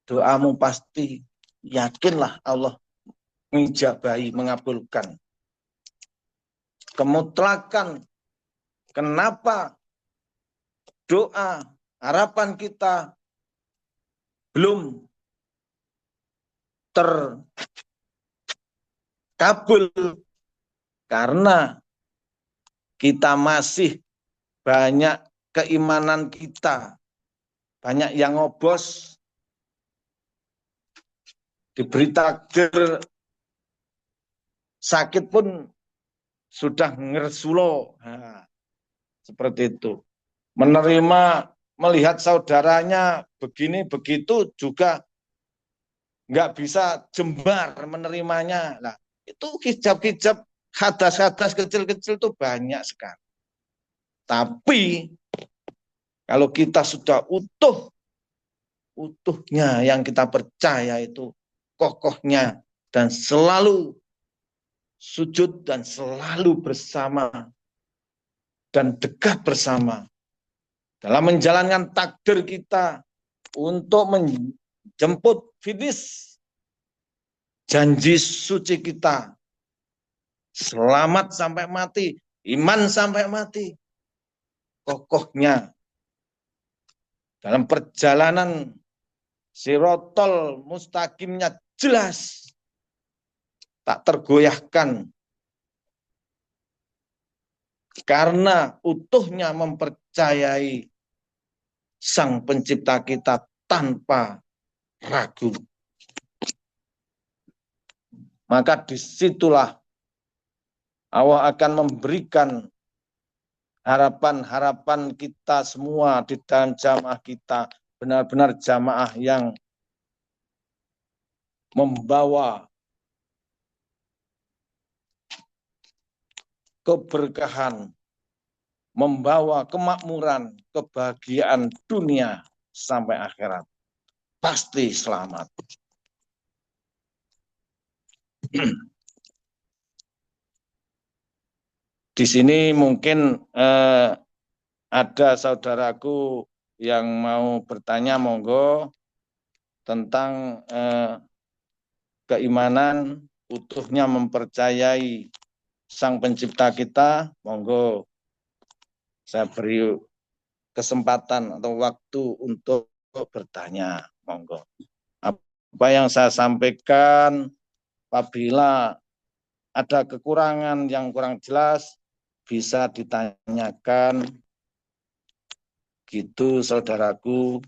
doamu pasti yakinlah Allah mengijabahi, mengabulkan. Kemutlakan kenapa doa, harapan kita belum terkabul, karena kita masih banyak keimanan kita, banyak yang ngobos, diberi takdir sakit pun sudah ngersulo. Nah, seperti itu. Menerima, melihat saudaranya begini begitu juga nggak bisa jembar menerimanya. Nah, itu hijab-hijab hadas-hadas kecil-kecil itu banyak sekali. Tapi kalau kita sudah utuhnya yang kita percaya itu kokohnya dan selalu sujud dan selalu bersama dan dekat bersama dalam menjalankan takdir kita untuk menjemput finish janji suci kita, selamat sampai mati, iman sampai mati, kokohnya dalam perjalanan sirotol mustaqimnya jelas, tak tergoyahkan, karena utuhnya mempercayai Sang Pencipta kita tanpa ragu. Maka disitulah Allah akan memberikan harapan-harapan kita semua di dalam jamaah kita, benar-benar jamaah yang membawa keberkahan, membawa kemakmuran, kebahagiaan dunia sampai akhirat. Pasti selamat. Di sini mungkin ada saudaraku yang mau bertanya, monggo, tentang keimanan utuhnya mempercayai Sang Pencipta kita, monggo saya beri kesempatan atau waktu untuk bertanya, monggo. Apa yang saya sampaikan apabila ada kekurangan yang kurang jelas bisa ditanyakan, gitu saudaraku.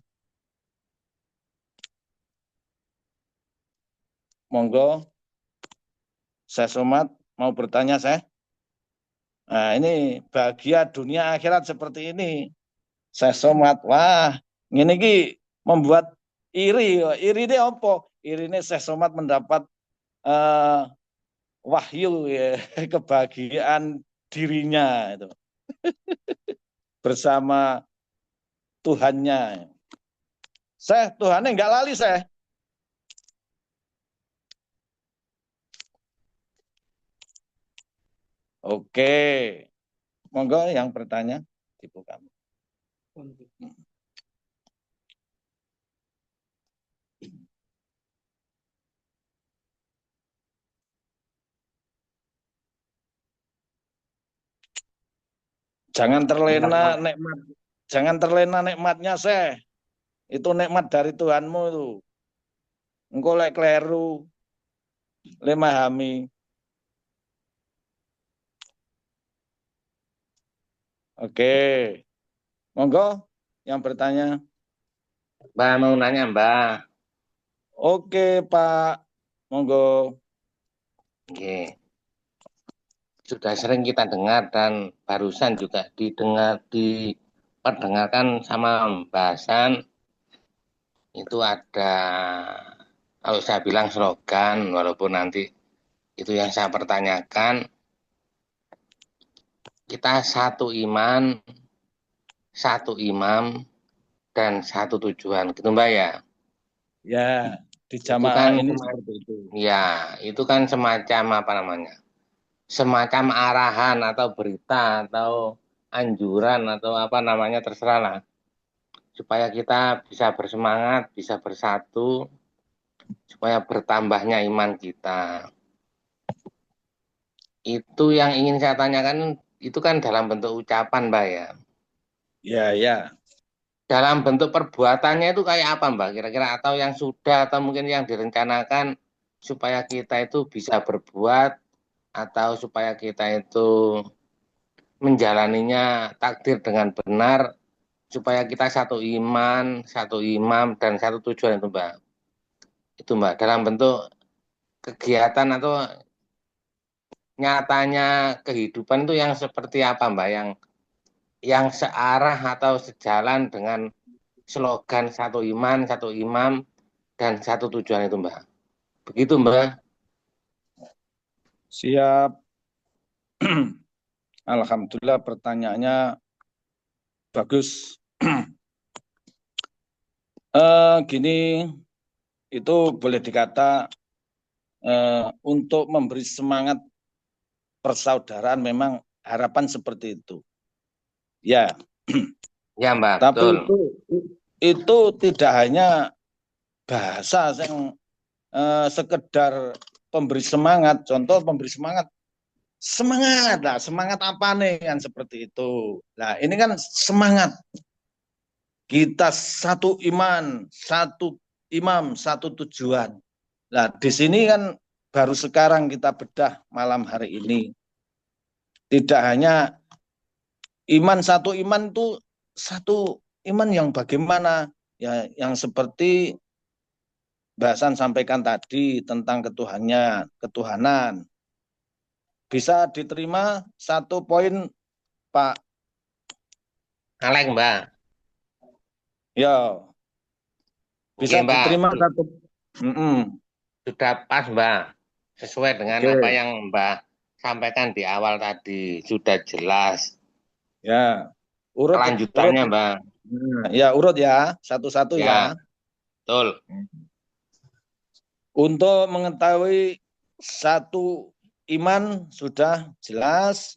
Monggo, saya Somad mau bertanya saya. Nah, ini bahagia dunia akhirat seperti ini. Saya Somad, wah, ini membuat iri. Iri ini apa? Iri ini saya Somad mendapat wahyu ya, kebahagiaan dirinya itu bersama Tuhannya. Saya Tuhannya nggak lali saya. Oke, monggo yang bertanya dibuka. Jangan terlena nikmat, jangan terlena nikmatnya saya. Itu nikmat dari Tuhanmu itu. Engkau lek kleru, lemahami. Oke, monggo yang bertanya. Mbak mau nanya, Mbak. Oke, Pak. Monggo. Oke. Sudah sering kita dengar dan barusan juga diperdengarkan sama bahasan itu ada, kalau saya bilang slogan, walaupun nanti itu yang saya pertanyakan, kita satu iman, satu imam, dan satu tujuan, gitu Mbak ya? Ya, di jamaah ini seperti itu. Ya, itu kan semacam apa namanya? Semacam arahan atau berita atau anjuran atau apa namanya, terserah lah. Supaya kita bisa bersemangat, bisa bersatu, supaya bertambahnya iman kita. Itu yang ingin saya tanyakan, itu kan dalam bentuk ucapan, Mbak ya. Ya, ya. Dalam bentuk perbuatannya itu kayak apa, Mbak? Kira-kira atau yang sudah atau mungkin yang direncanakan supaya kita itu bisa berbuat atau supaya kita itu menjalaninya takdir dengan benar supaya kita satu iman, satu imam dan satu tujuan itu, Mbak. Itu, Mbak, dalam bentuk kegiatan atau nyatanya kehidupan itu yang seperti apa, Mbak? Yang searah atau sejalan dengan slogan satu iman, satu imam dan satu tujuan itu, Mbak. Begitu, Mbak. Siap. Alhamdulillah pertanyaannya bagus. Gini, itu boleh dikata untuk memberi semangat persaudaraan memang harapan seperti itu. Ya. Ya, Mbak. Tapi Betul. itu tidak hanya bahasa yang sekedar pemberi semangat. Contoh pemberi semangat. Semangat lah, semangat apa nih kan seperti itu. Nah, ini kan semangat. Kita satu iman, satu imam, satu tujuan. Nah, di sini kan baru sekarang kita bedah malam hari ini. Tidak hanya iman, satu iman itu satu iman yang bagaimana? Ya, yang seperti bahasan sampaikan tadi tentang ketuhanan. Bisa diterima satu poin, Pak Alek, Mbak. Ya, bisa Oke, Mbak. diterima satu. Sudah pas, Mbak. Sesuai dengan apa yang Mbak sampaikan di awal tadi. Sudah jelas. Ya, urut. Kelanjutannya, Mbak. Ya, urut ya, satu-satu ya. Betul. Untuk mengetahui satu iman sudah jelas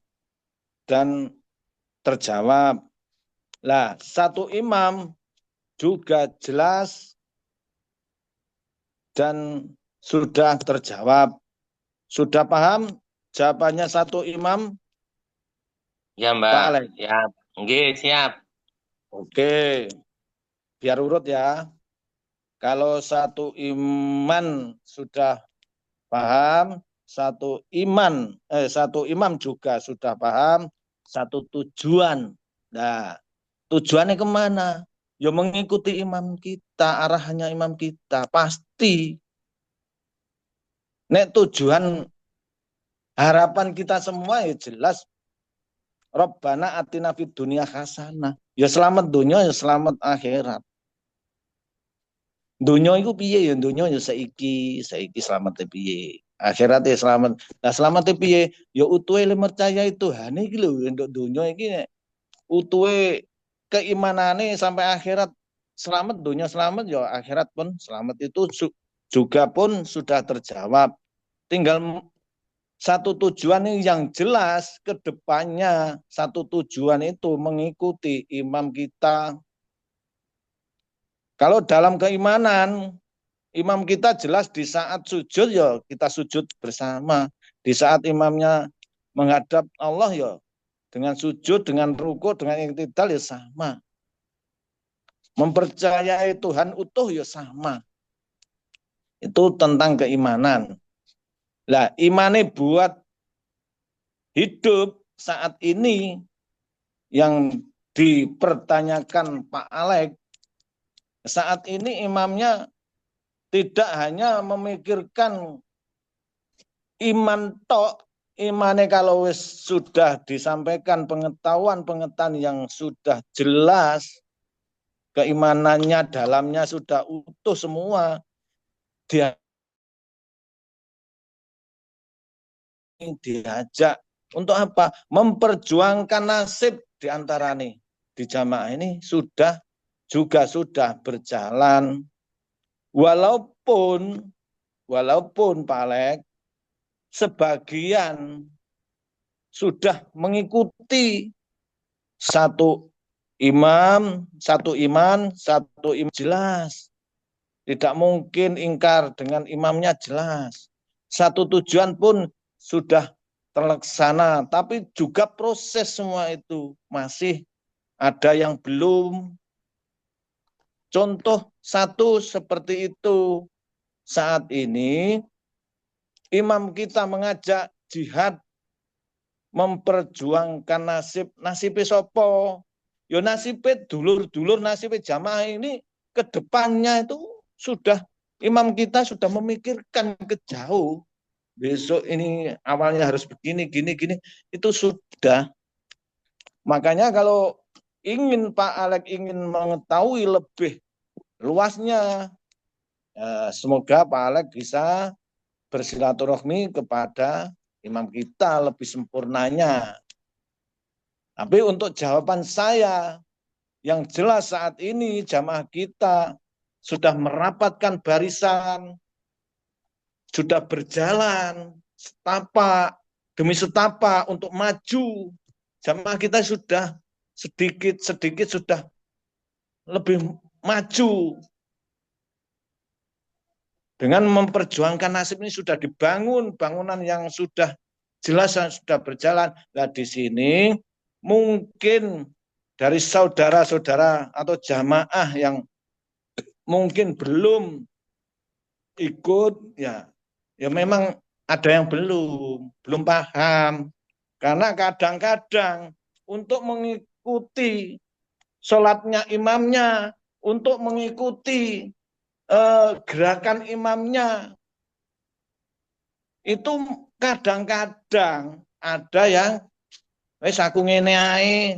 dan terjawab. Lah, satu imam juga jelas dan sudah terjawab. Sudah paham jawabannya satu imam? Ya, Mbak. Pak Alek. Ya, nggih, siap. Oke. Biar urut ya. Kalau satu iman sudah paham, satu imam juga sudah paham, satu tujuan. Nah, tujuannya kemana? Ya mengikuti imam kita, arahannya imam kita. Pasti. Nek tujuan harapan kita semua ya jelas. Rabbana atina fid dunya hasanah. Ya selamat dunia, ya selamat akhirat. Dunia itu piye ya, dunia ya saiki selamat piye. Akhirat ya selamat. Nah selamat piye? Ya utuhe le percaya Tuhan iki lho untuk dunia iki utuhe keimanane sampai akhirat selamat, dunia selamat ya akhirat pun selamat. Itu juga pun sudah terjawab. Tinggal satu tujuan yang jelas ke depannya. Satu tujuan itu mengikuti imam kita. Kalau dalam keimanan, imam kita jelas di saat sujud ya kita sujud bersama. Di saat imamnya menghadap Allah ya dengan sujud, dengan ruku, dengan iktidal ya sama. Mempercayai Tuhan utuh ya sama. Itu tentang keimanan. Lah, imane buat hidup saat ini yang dipertanyakan Pak Alek, saat ini imamnya tidak hanya memikirkan iman tok, imane kalau sudah disampaikan pengetahuan yang sudah jelas, keimanannya dalamnya sudah utuh semua, dia diajak untuk apa? Memperjuangkan nasib di antara nih di jamaah ini sudah berjalan. Walaupun Pak Alek sebagian sudah mengikuti satu imam, satu iman, satu imam jelas. Tidak mungkin ingkar dengan imamnya jelas. Satu tujuan pun sudah terlaksana, tapi juga proses semua itu masih ada yang belum. Contoh satu seperti itu, saat ini imam kita mengajak jihad, memperjuangkan nasib sopo. Yo nasibnya dulur-dulur, nasibnya jamaah ini ke depannya itu sudah imam kita sudah memikirkan ke jauh. Besok ini awalnya harus begini, gini, itu sudah. Makanya kalau ingin Pak Alek ingin mengetahui lebih luasnya, semoga Pak Alek bisa bersilaturahmi kepada imam kita lebih sempurnanya. Tapi untuk jawaban saya, yang jelas saat ini jamaah kita sudah merapatkan barisan, sudah berjalan setapak demi setapak untuk maju. Jamaah kita sudah sedikit-sedikit sudah lebih maju. Dengan memperjuangkan nasib ini sudah dibangun bangunan yang sudah jelas dan sudah berjalan. Nah di sini mungkin dari saudara-saudara atau jamaah yang mungkin belum ikut, ya memang ada yang belum paham. Karena kadang-kadang untuk mengikuti sholatnya imamnya, untuk mengikuti gerakan imamnya, itu kadang-kadang ada yang wis aku ngene ae,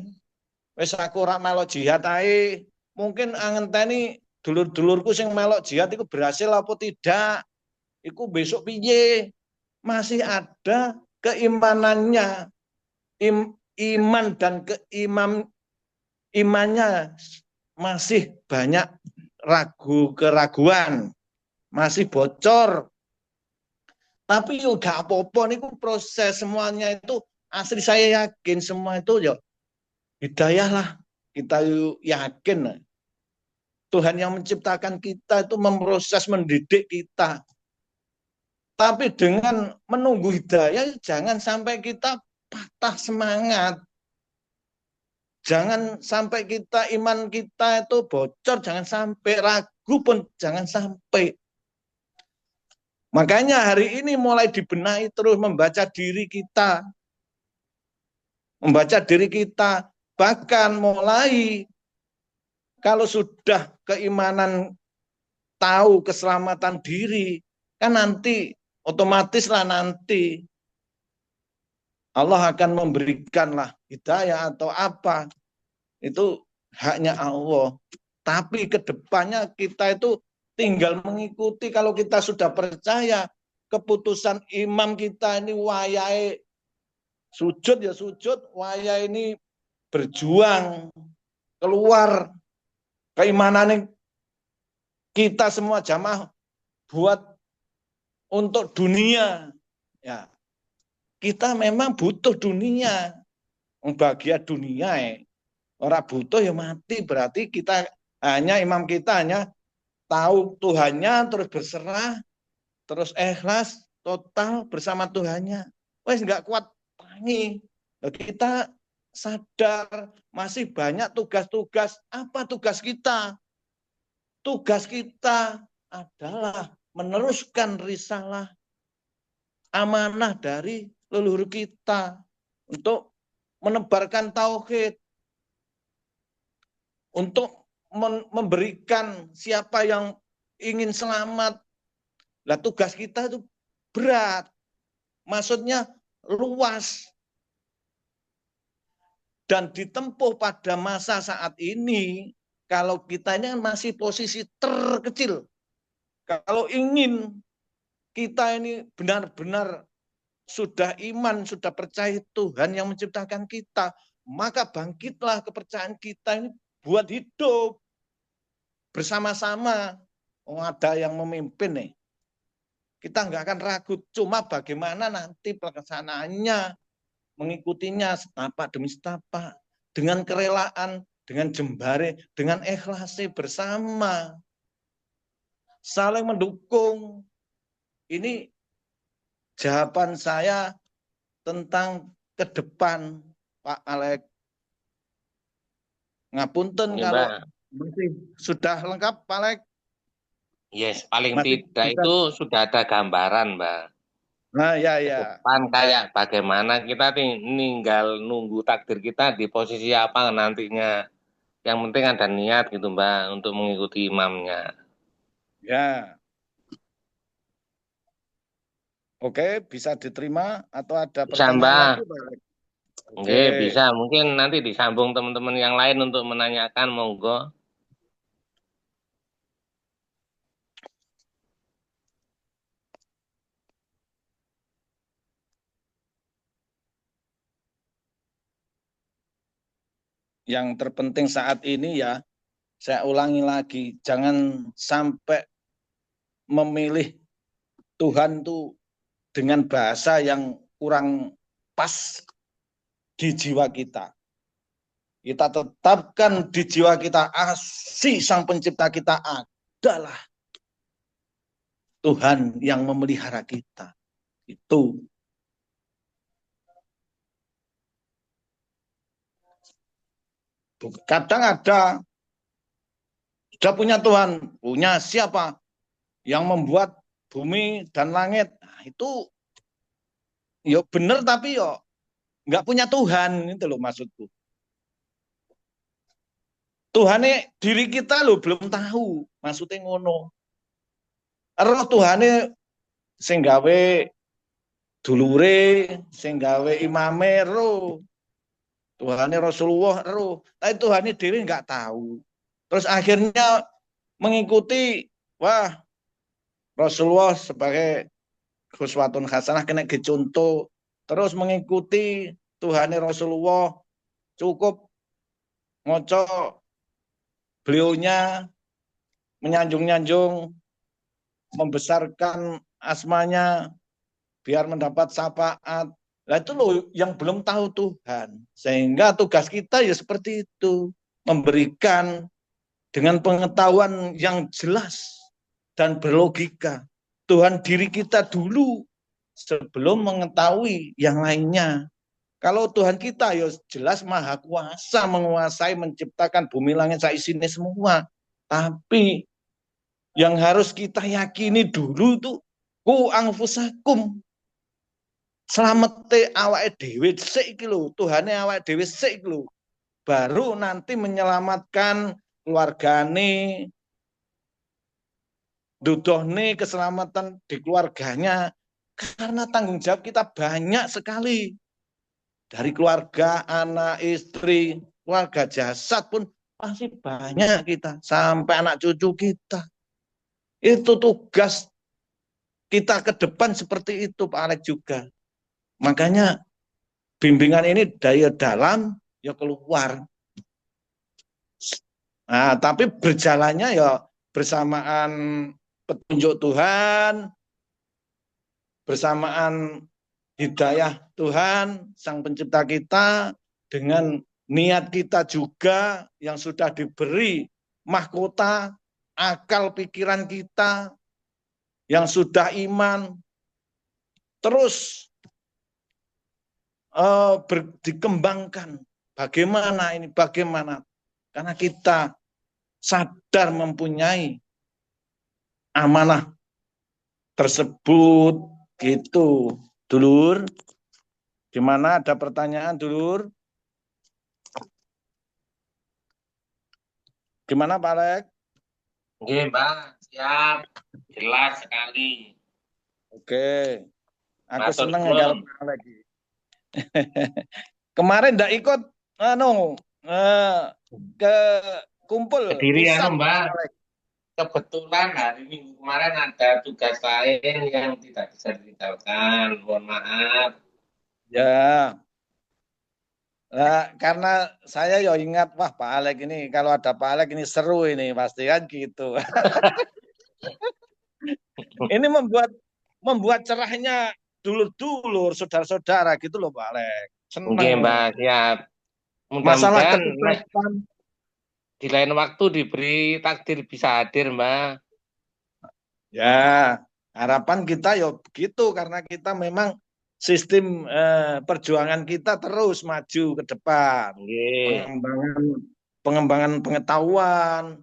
wis aku ora melok jihad ae. Mungkin angenteni dulur-dulurku sing melok jihad itu berhasil apa tidak? Iku besok piye? Masih ada keimanannya, iman dan imannya masih banyak keraguan, masih bocor. Tapi udah apa-apa nih proses semuanya itu asli saya yakin semua itu ya hidayah lah. Kita yakin Tuhan yang menciptakan kita itu memproses mendidik kita. Tapi dengan menunggu hidayah jangan sampai kita patah semangat. Jangan sampai kita iman kita itu bocor, jangan sampai ragu pun jangan sampai. Makanya hari ini mulai dibenahi terus membaca diri kita. Membaca diri kita. Bahkan mulai kalau sudah keimanan tahu keselamatan diri, kan nanti otomatislah nanti Allah akan memberikanlah hidayah atau apa. Itu haknya Allah. Tapi kedepannya kita itu tinggal mengikuti. Kalau kita sudah percaya keputusan imam kita ini wayai sujud ya sujud, wayai ini berjuang keluar keimanan kita semua jamaah buat untuk dunia. Ya, kita memang butuh dunia, bahagia dunia. Orang butuh ya mati, berarti kita hanya imam kita hanya tahu Tuhannya, terus berserah, terus ikhlas total bersama Tuhannya. Wes nggak kuat tangi. Kita sadar masih banyak tugas-tugas. Apa tugas kita? Tugas kita adalah meneruskan risalah amanah dari leluhur kita untuk menebarkan tauhid, untuk memberikan siapa yang ingin selamat. Lah tugas kita itu berat, maksudnya luas, dan ditempuh pada masa saat ini. Kalau kita ini masih posisi terkecil, kalau ingin kita ini benar-benar sudah iman, sudah percaya Tuhan yang menciptakan kita, maka bangkitlah kepercayaan kita ini buat hidup bersama-sama. Ada yang memimpin nih, kita nggak akan ragu. Cuma bagaimana nanti pelaksanaannya, mengikutinya setapak demi setapak, dengan kerelaan, dengan jembare, dengan ikhlas bersama, saling mendukung. Ini jawaban saya tentang ke depan, Pak Alek. Ngapunten Ini, kalau Mbak. masih sudah lengkap, Pak Alek. Yes, paling Masih tidak bisa. itu sudah ada gambaran, Mbak. Nah, ya, Ke ya. depan kayak bagaimana kita tinggal nunggu takdir kita di posisi apa nantinya. Yang penting ada niat gitu, Mbak, untuk mengikuti imamnya. Ya. Oke, bisa diterima atau ada Bisa, pertanyaan Mbak. lagi, Pak Alek? Oke. Oke, bisa. Mungkin nanti disambung teman-teman yang lain untuk menanyakan, monggo. Yang terpenting saat ini ya, saya ulangi lagi, jangan sampai memilih Tuhan tuh dengan bahasa yang kurang pas di jiwa kita. Kita tetapkan di jiwa kita asih Sang Pencipta kita adalah Tuhan yang memelihara kita. Itu. Kadang ada, sudah punya Tuhan, punya siapa yang membuat bumi dan langit. Nah, itu ya benar tapi ya nggak punya Tuhan, itu loh maksudku. Tuhane diri kita loh belum tahu, maksudnya ngono. Roh Tuhane sing gawe dulure, sing gawe imame roh. Tuhane Rasulullah roh, tapi Tuhane diri nggak tahu. Terus akhirnya mengikuti, wah Rasulullah sebagai khuswatun hasanah kena dicontoh, terus mengikuti Tuhane Rasulullah, cukup ngoco beliaunya, menyanjung-nyanjung, membesarkan asmanya biar mendapat syafaat. Nah itu loh yang belum tahu Tuhan. Sehingga tugas kita ya seperti itu, memberikan dengan pengetahuan yang jelas dan berlogika. Tuhan diri kita dulu sebelum mengetahui yang lainnya. Kalau Tuhan kita ya jelas maha kuasa, menguasai, menciptakan bumi langit saisine semua. Tapi yang harus kita yakini dulu tuh ku anfusakum, selamete awake dhewe sik iki lho, Tuhane awake dhewe sik lho. Baru nanti menyelamatkan keluargane, dudohne keselamatan di keluarganya. Karena tanggung jawab kita banyak sekali. Dari keluarga, anak, istri, keluarga jasad pun pasti banyak kita. Sampai anak cucu kita. Itu tugas kita ke depan seperti itu, Pak Alex juga. Makanya bimbingan ini dari dalam, ya keluar. Nah, tapi berjalannya ya bersamaan petunjuk Tuhan, bersamaan hidayah Tuhan, Sang Pencipta kita, dengan niat kita juga yang sudah diberi mahkota, akal pikiran kita, yang sudah iman, terus dikembangkan. Bagaimana ini? Bagaimana? Karena kita sadar mempunyai amanah tersebut, gitu. Dulur, gimana, ada pertanyaan, Dulur? Gimana, Pak Alek? Oke, Mbak. Siap. Jelas sekali. Oke. Aku Matur seneng nuwun. kalau Pak Alek. Kemarin ndak ikut ke kumpul Kediri pusat, Mbak. Pak Alek. Kebetulan hari Minggu kemarin ada tugas lain yang tidak bisa ditinggalkan. Mohon maaf. Ya. Nah, karena saya ya ingat, wah Pak Alek ini, kalau ada Pak Alek ini seru ini, pasti kan gitu. Ini membuat cerahnya dulur-dulur, saudara-saudara gitu loh Pak Alek. Senang. Oke, Mbak, siap. Masalah Mudah-mudahan kesuksesan. di lain waktu diberi takdir bisa hadir, Mbak. Ya, harapan kita ya begitu, karena kita memang sistem perjuangan kita terus maju ke depan. Pengembangan pengetahuan,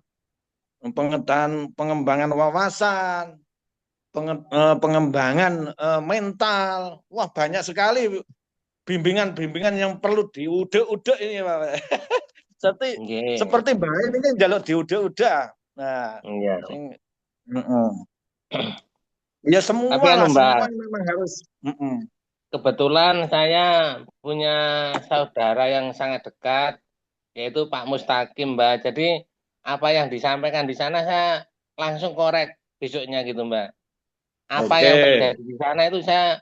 pengembangan wawasan, pengembangan mental. Wah, banyak sekali bimbingan-bimbingan yang perlu diudak-udak ini, Pak. Seperti Mbak ini kan jaluk diudak-udak. Nah, ya semua lah, semua memang harus. Kebetulan saya punya saudara yang sangat dekat, yaitu Pak Mustaqim, Mbak. Jadi apa yang disampaikan di sana saya langsung korek besoknya gitu, Mbak. Apa yang terjadi di sana itu saya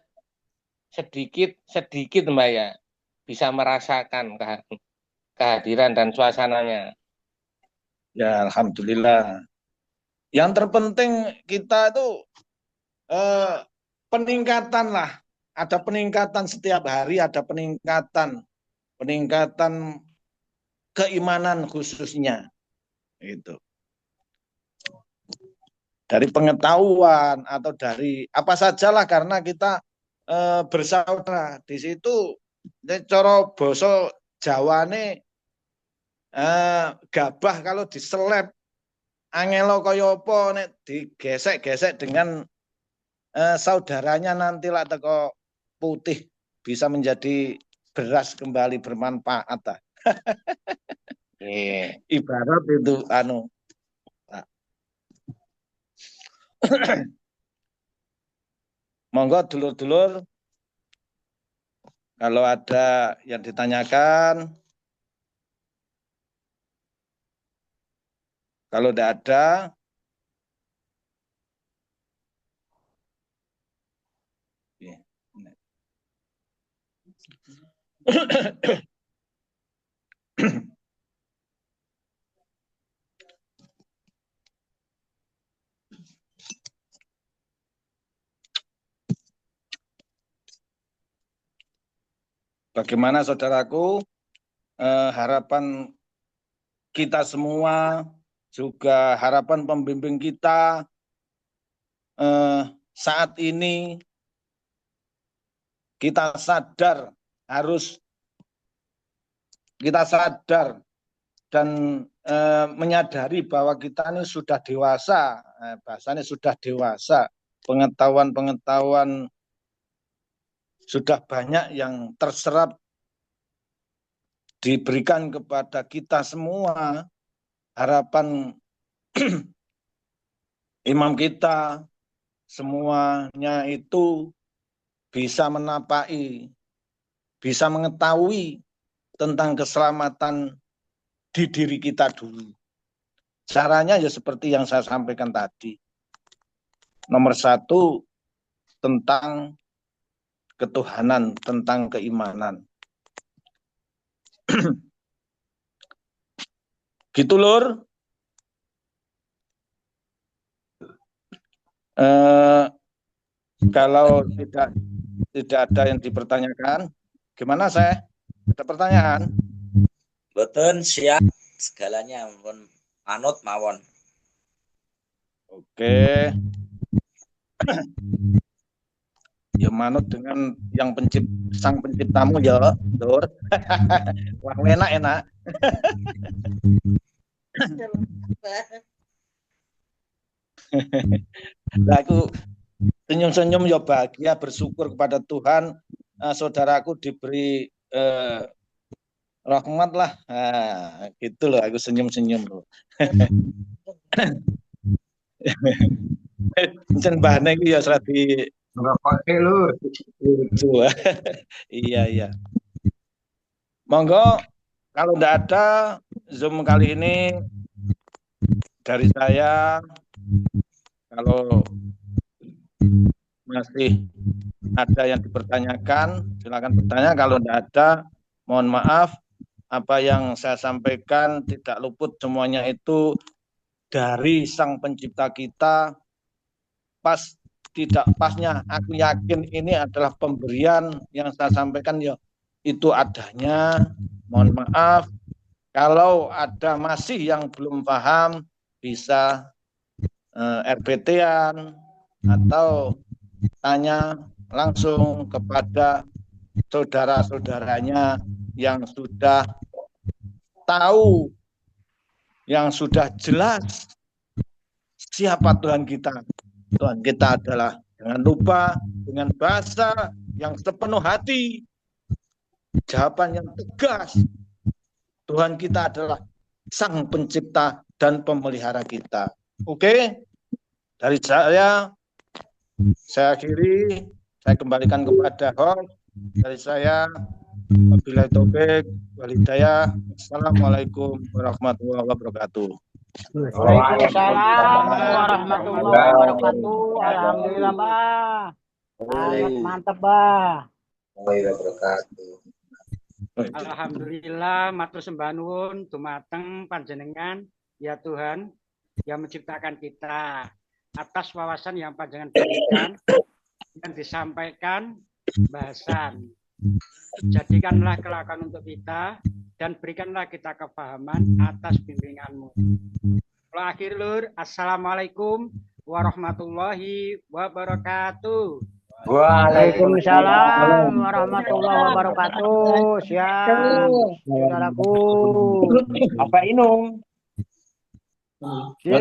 sedikit Mbak ya bisa merasakan kehadiran dan suasananya. Ya, alhamdulillah. Yang terpenting kita itu peningkatan lah. Ada peningkatan setiap hari, ada peningkatan keimanan khususnya. Itu. Dari pengetahuan atau dari apa sajalah, karena kita bersaudara di situ. Cara basa Jawane gabah kalau diseleb angelo kaya apa nek digesek-gesek dengan saudaranya nanti lah teko putih bisa menjadi beras kembali bermanfaat. Ibarat itu monggo dulur-dulur, kalau ada yang ditanyakan. Kalau tidak ada, bagaimana saudaraku, harapan kita semua, juga harapan pembimbing kita saat ini, kita sadar dan menyadari bahwa kita ini sudah dewasa, bahasanya sudah dewasa, pengetahuan sudah banyak yang terserap diberikan kepada kita semua. Harapan imam kita semuanya itu bisa menapaki, bisa mengetahui tentang keselamatan di diri kita dulu. Caranya ya seperti yang saya sampaikan tadi. Nomor 1, tentang ketuhanan, tentang keimanan. Gitu lur. Kalau tidak ada yang dipertanyakan, gimana saya? Ada pertanyaan? Betul, siap segalanya, manut mawon. Oke. Ya manut dengan yang sang penciptamu ya, Dur. Wah, enak. Nah, aku senyum-senyum ya bahagia, bersyukur kepada Tuhan, saudaraku diberi rahmat lah. Nah, gitu loh, aku senyum-senyum loh. Ncen bahane iki ya serati enggak pakai lu. Iya. Monggo, kalau tidak ada Zoom kali ini dari saya, kalau masih ada yang dipertanyakan, silakan bertanya. Kalau tidak ada, mohon maaf, apa yang saya sampaikan tidak luput semuanya itu dari Sang Pencipta kita. Tidak pasnya, aku yakin ini adalah pemberian yang saya sampaikan ya itu adanya. Mohon maaf kalau ada masih yang belum paham, bisa RBT-an atau tanya langsung kepada saudara-saudaranya yang sudah tahu, yang sudah jelas siapa Tuhan kita. Tuhan kita adalah, jangan lupa, dengan bahasa yang sepenuh hati, jawaban yang tegas, Tuhan kita adalah Sang Pencipta dan Pemelihara kita. Oke? Dari saya akhiri, saya kembalikan kepada host. Dari saya, wabillahi taufik wal hidayah. Assalamualaikum warahmatullahi wabarakatuh. Waalaikumsalam warahmatullahi wabarakatuh. Alhamdulillah, Bah. Mantap, Bah. Alhamdulillah, matur sembah nuwun dumateng panjenengan ya Tuhan yang menciptakan kita, atas wawasan yang panjenengan berikan dan disampaikan bahasan. Jadikanlah kelak untuk kita dan berikanlah kita kefahaman atas bimbingan-Mu. Kalau akhir lur, assalamualaikum warahmatullahi wabarakatuh. Waalaikumsalam warahmatullahi wabarakatuh. Siap, saudaraku. Apa Inung? Siap.